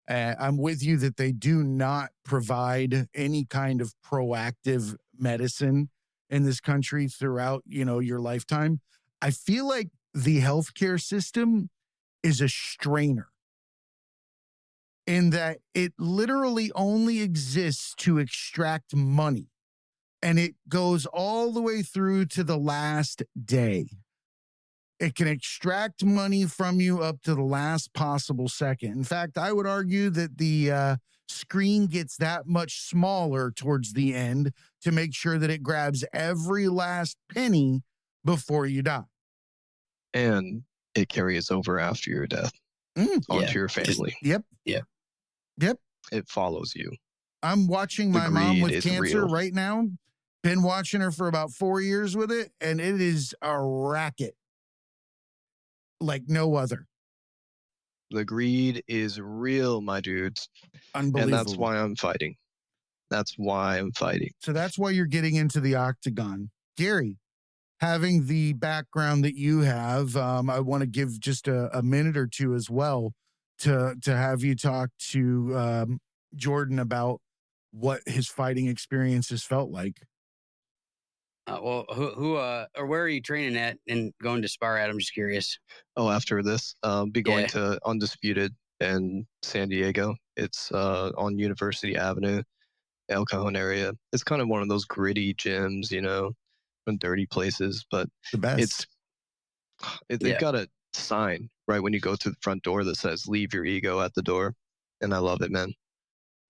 I'm with you that they do not provide any kind of proactive medicine in this country throughout, your lifetime. I feel like the healthcare system is a strainer, in that it literally only exists to extract money, and it goes all the way through to the last day. It can extract money from you up to the last possible second. In fact, I would argue that the screen gets that much smaller towards the end to make sure that it grabs every last penny before you die. And it carries over after your death onto your family. Yep. It follows you. I'm watching The my mom greed with is cancer real. right now. Been watching her for about 4 years with it, and it is a racket like no other. The greed is real, my dudes. Unbelievable. And that's why I'm fighting. So that's why you're getting into the octagon. Gary, having the background that you have, I want to give just a minute or two as well to have you talk to Jordan about what his fighting experiences felt like. Well, who or where are you training at and going to spar at? I'm just curious. Oh, after this, be going to Undisputed in San Diego. It's on University Avenue, El Cajon area. It's kind of one of those gritty gyms, and dirty places, but The best. they've got a sign right when you go to the front door that says "Leave your ego at the door," and I love it, man.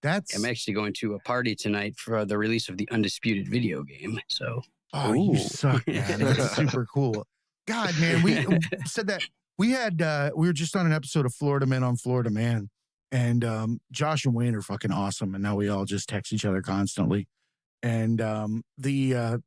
I'm actually going to a party tonight for the release of the Undisputed video game. So, you suck, man. That's super cool. God, man, we said that we were just on an episode of Florida Man on Florida Man, and Josh and Wayne are fucking awesome, and now we all just text each other constantly. And the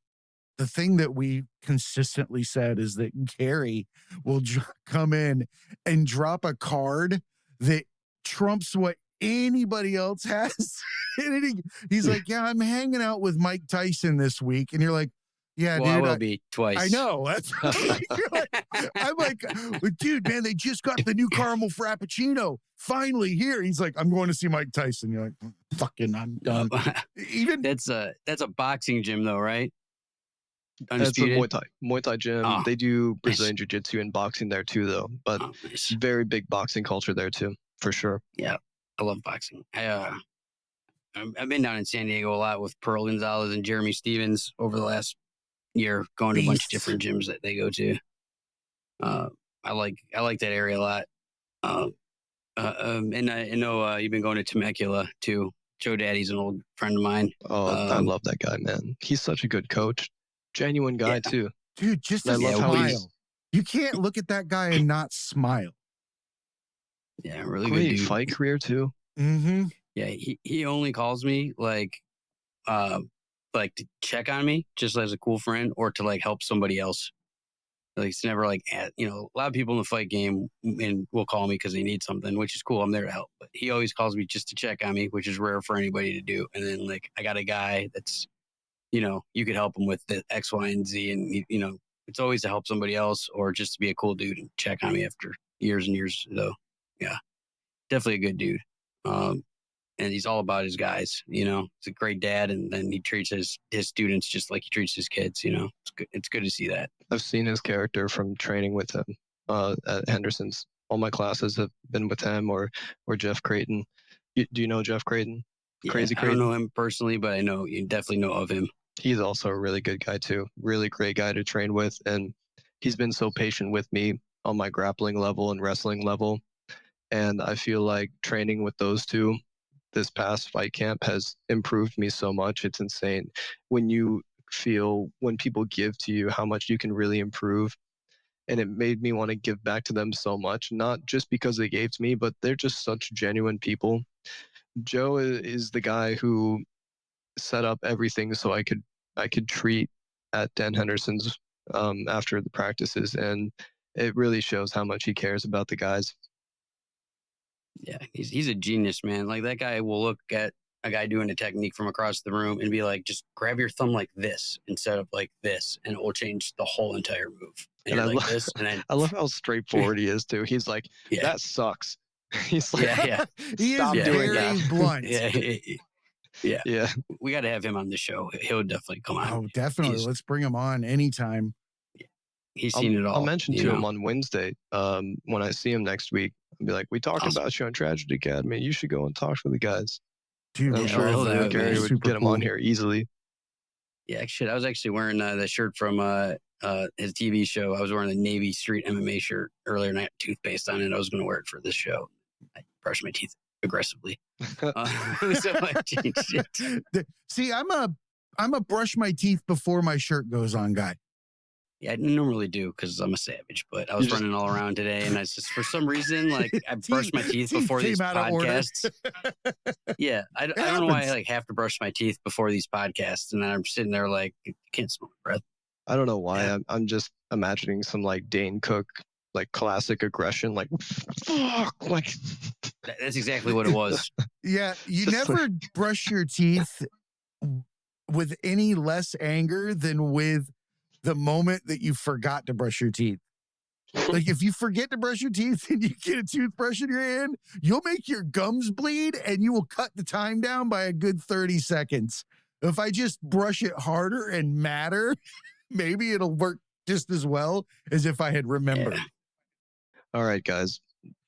thing that we consistently said is that Gary will come in and drop a card that trumps what anybody else has. And he's like, yeah, I'm hanging out with Mike Tyson this week. And you're like, yeah, well, dude. I will be twice. I know. That's I'm like, dude, man, they just got the new caramel frappuccino. Finally here. He's like, I'm going to see Mike Tyson. You're like, fucking, I'm done. Even that's a boxing gym though, right? Undisputed? That's a Muay Thai gym. Oh, they do Brazilian Jiu-Jitsu and boxing there too, though. But nice. Very big boxing culture there too, for sure. Yeah, I love boxing. I've been down in San Diego a lot with Pearl Gonzalez and Jeremy Stevens over the last year, going to a bunch of different gyms that they go to. I like that area a lot. And I know you've been going to Temecula too. Joe Daddy's an old friend of mine. I love that guy, man. He's such a good coach. Genuine guy too. Dude, just a smile. You can't look at that guy and not smile. Yeah, really great good dude. Fight career too. Mm-hmm. Yeah, he only calls me like to check on me just as a cool friend or to like help somebody else. Like it's never like a lot of people in the fight game and will call me because they need something, which is cool. I'm there to help, but he always calls me just to check on me, which is rare for anybody to do. And then like I got a guy that's you could help him with the X, Y, and Z, and it's always to help somebody else or just to be a cool dude and check on me after years and years. So yeah, definitely a good dude. And he's all about his guys, he's a great dad. And then he treats his students just like he treats his kids, it's good. It's good to see that. I've seen his character from training with him at Henderson's. All my classes have been with him or Jeff Creighton. Do you know Jeff Creighton? Crazy Creighton? I don't know him personally, but I know you definitely know of him. He's also a really good guy too. Really great guy to train with. And he's been so patient with me on my grappling level and wrestling level. And I feel like training with those two this past fight camp has improved me so much. It's insane when people give to you how much you can really improve. And it made me want to give back to them so much, not just because they gave to me, but they're just such genuine people. Joe is the guy who set up everything so I could treat at Dan Henderson's after the practices, and it really shows how much he cares about the guys. Yeah, he's a genius, man. Like that guy will look at a guy doing a technique from across the room and be like, just grab your thumb like this instead of like this, and it will change the whole entire move. And I love how straightforward he is too. He's like, that sucks. He's like, he is doing very that. blunt. Yeah. We got to have him on the show. He'll definitely come on. Oh, definitely. Let's bring him on anytime. He's seen it all. I'll mention to him on Wednesday when I see him next week. I'll be like, we talked about you on Tragedy Academy. You should go and talk to the guys. Dude, I'm sure Gary would get him on here easily. Yeah, shit. I was actually wearing the shirt from his TV show. I was wearing the Navy Street MMA shirt earlier, and I had toothpaste on it. I was going to wear it for this show. I brushed my teeth aggressively. So I changed it. See, I'm I'm a brush my teeth before my shirt goes on guy. Yeah, I normally do because I'm a savage, but I was running all around today, and I just for some reason I brushed my teeth before these podcasts. Yeah, I don't know why I have to brush my teeth before these podcasts, and then I'm sitting there like I can't smell my breath. I don't know why. Yeah. I'm just imagining some Dane Cook classic aggression, fuck, that's exactly what it was. Yeah, you never brush your teeth with any less anger than with the moment that you forgot to brush your teeth. If you forget to brush your teeth and you get a toothbrush in your hand, you'll make your gums bleed and you will cut the time down by a good 30 seconds. If I just brush it harder and madder, maybe it'll work just as well as if I had remembered. Yeah. All right, guys.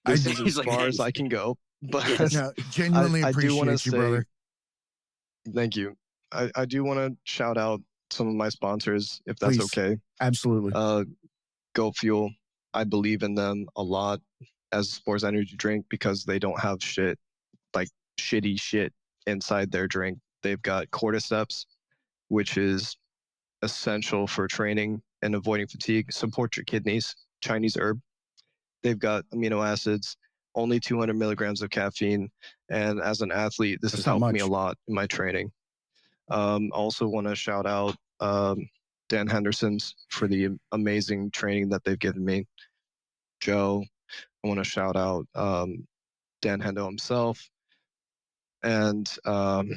This is as far as I can go. But no, genuinely appreciate you, brother. Thank you. I do want to shout out some of my sponsors, if that's okay. Absolutely. Go Fuel. I believe in them a lot as a sports energy drink because they don't have shit, shitty shit inside their drink. They've got cordyceps, which is essential for training and avoiding fatigue. Support your kidneys. Chinese herb. They've got amino acids, only 200 milligrams of caffeine. And as an athlete, this has helped me a lot in my training. Also want to shout out Dan Henderson's for the amazing training that they've given me. Joe, I want to shout out Dan Hendo himself. And I'd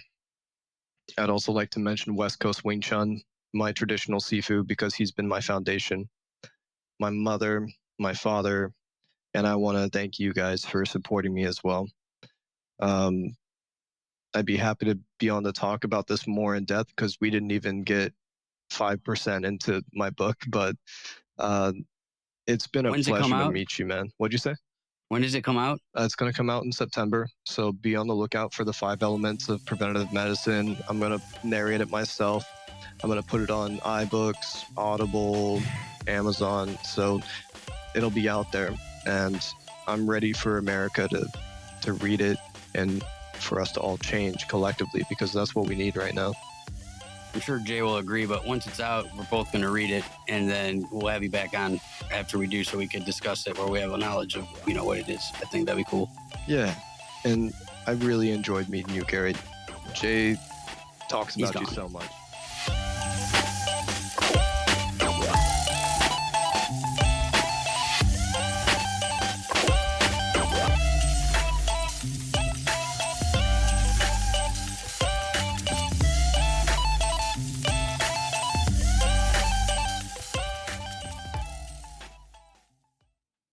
also like to mention West Coast Wing Chun, my traditional seafood, because he's been my foundation. My mother, my father, and I want to thank you guys for supporting me as well. I'd be happy to be on to talk about this more in depth because we didn't even get 5% into my book, but it's been a pleasure to meet you, man. What'd you say? When does it come out? It's going to come out in September, so be on the lookout for the 5 elements of preventative medicine. I'm going to narrate it myself. I'm going to put it on iBooks, Audible, Amazon, so it'll be out there. And I'm ready for America to read it and for us to all change collectively because that's what we need right now. I'm sure Jay will agree, but once it's out, we're both going to read it, and then we'll have you back on after we do so we can discuss it where we have a knowledge of, what it is. I think that'd be cool. Yeah, and I really enjoyed meeting you, Gary. Jay talks about you so much.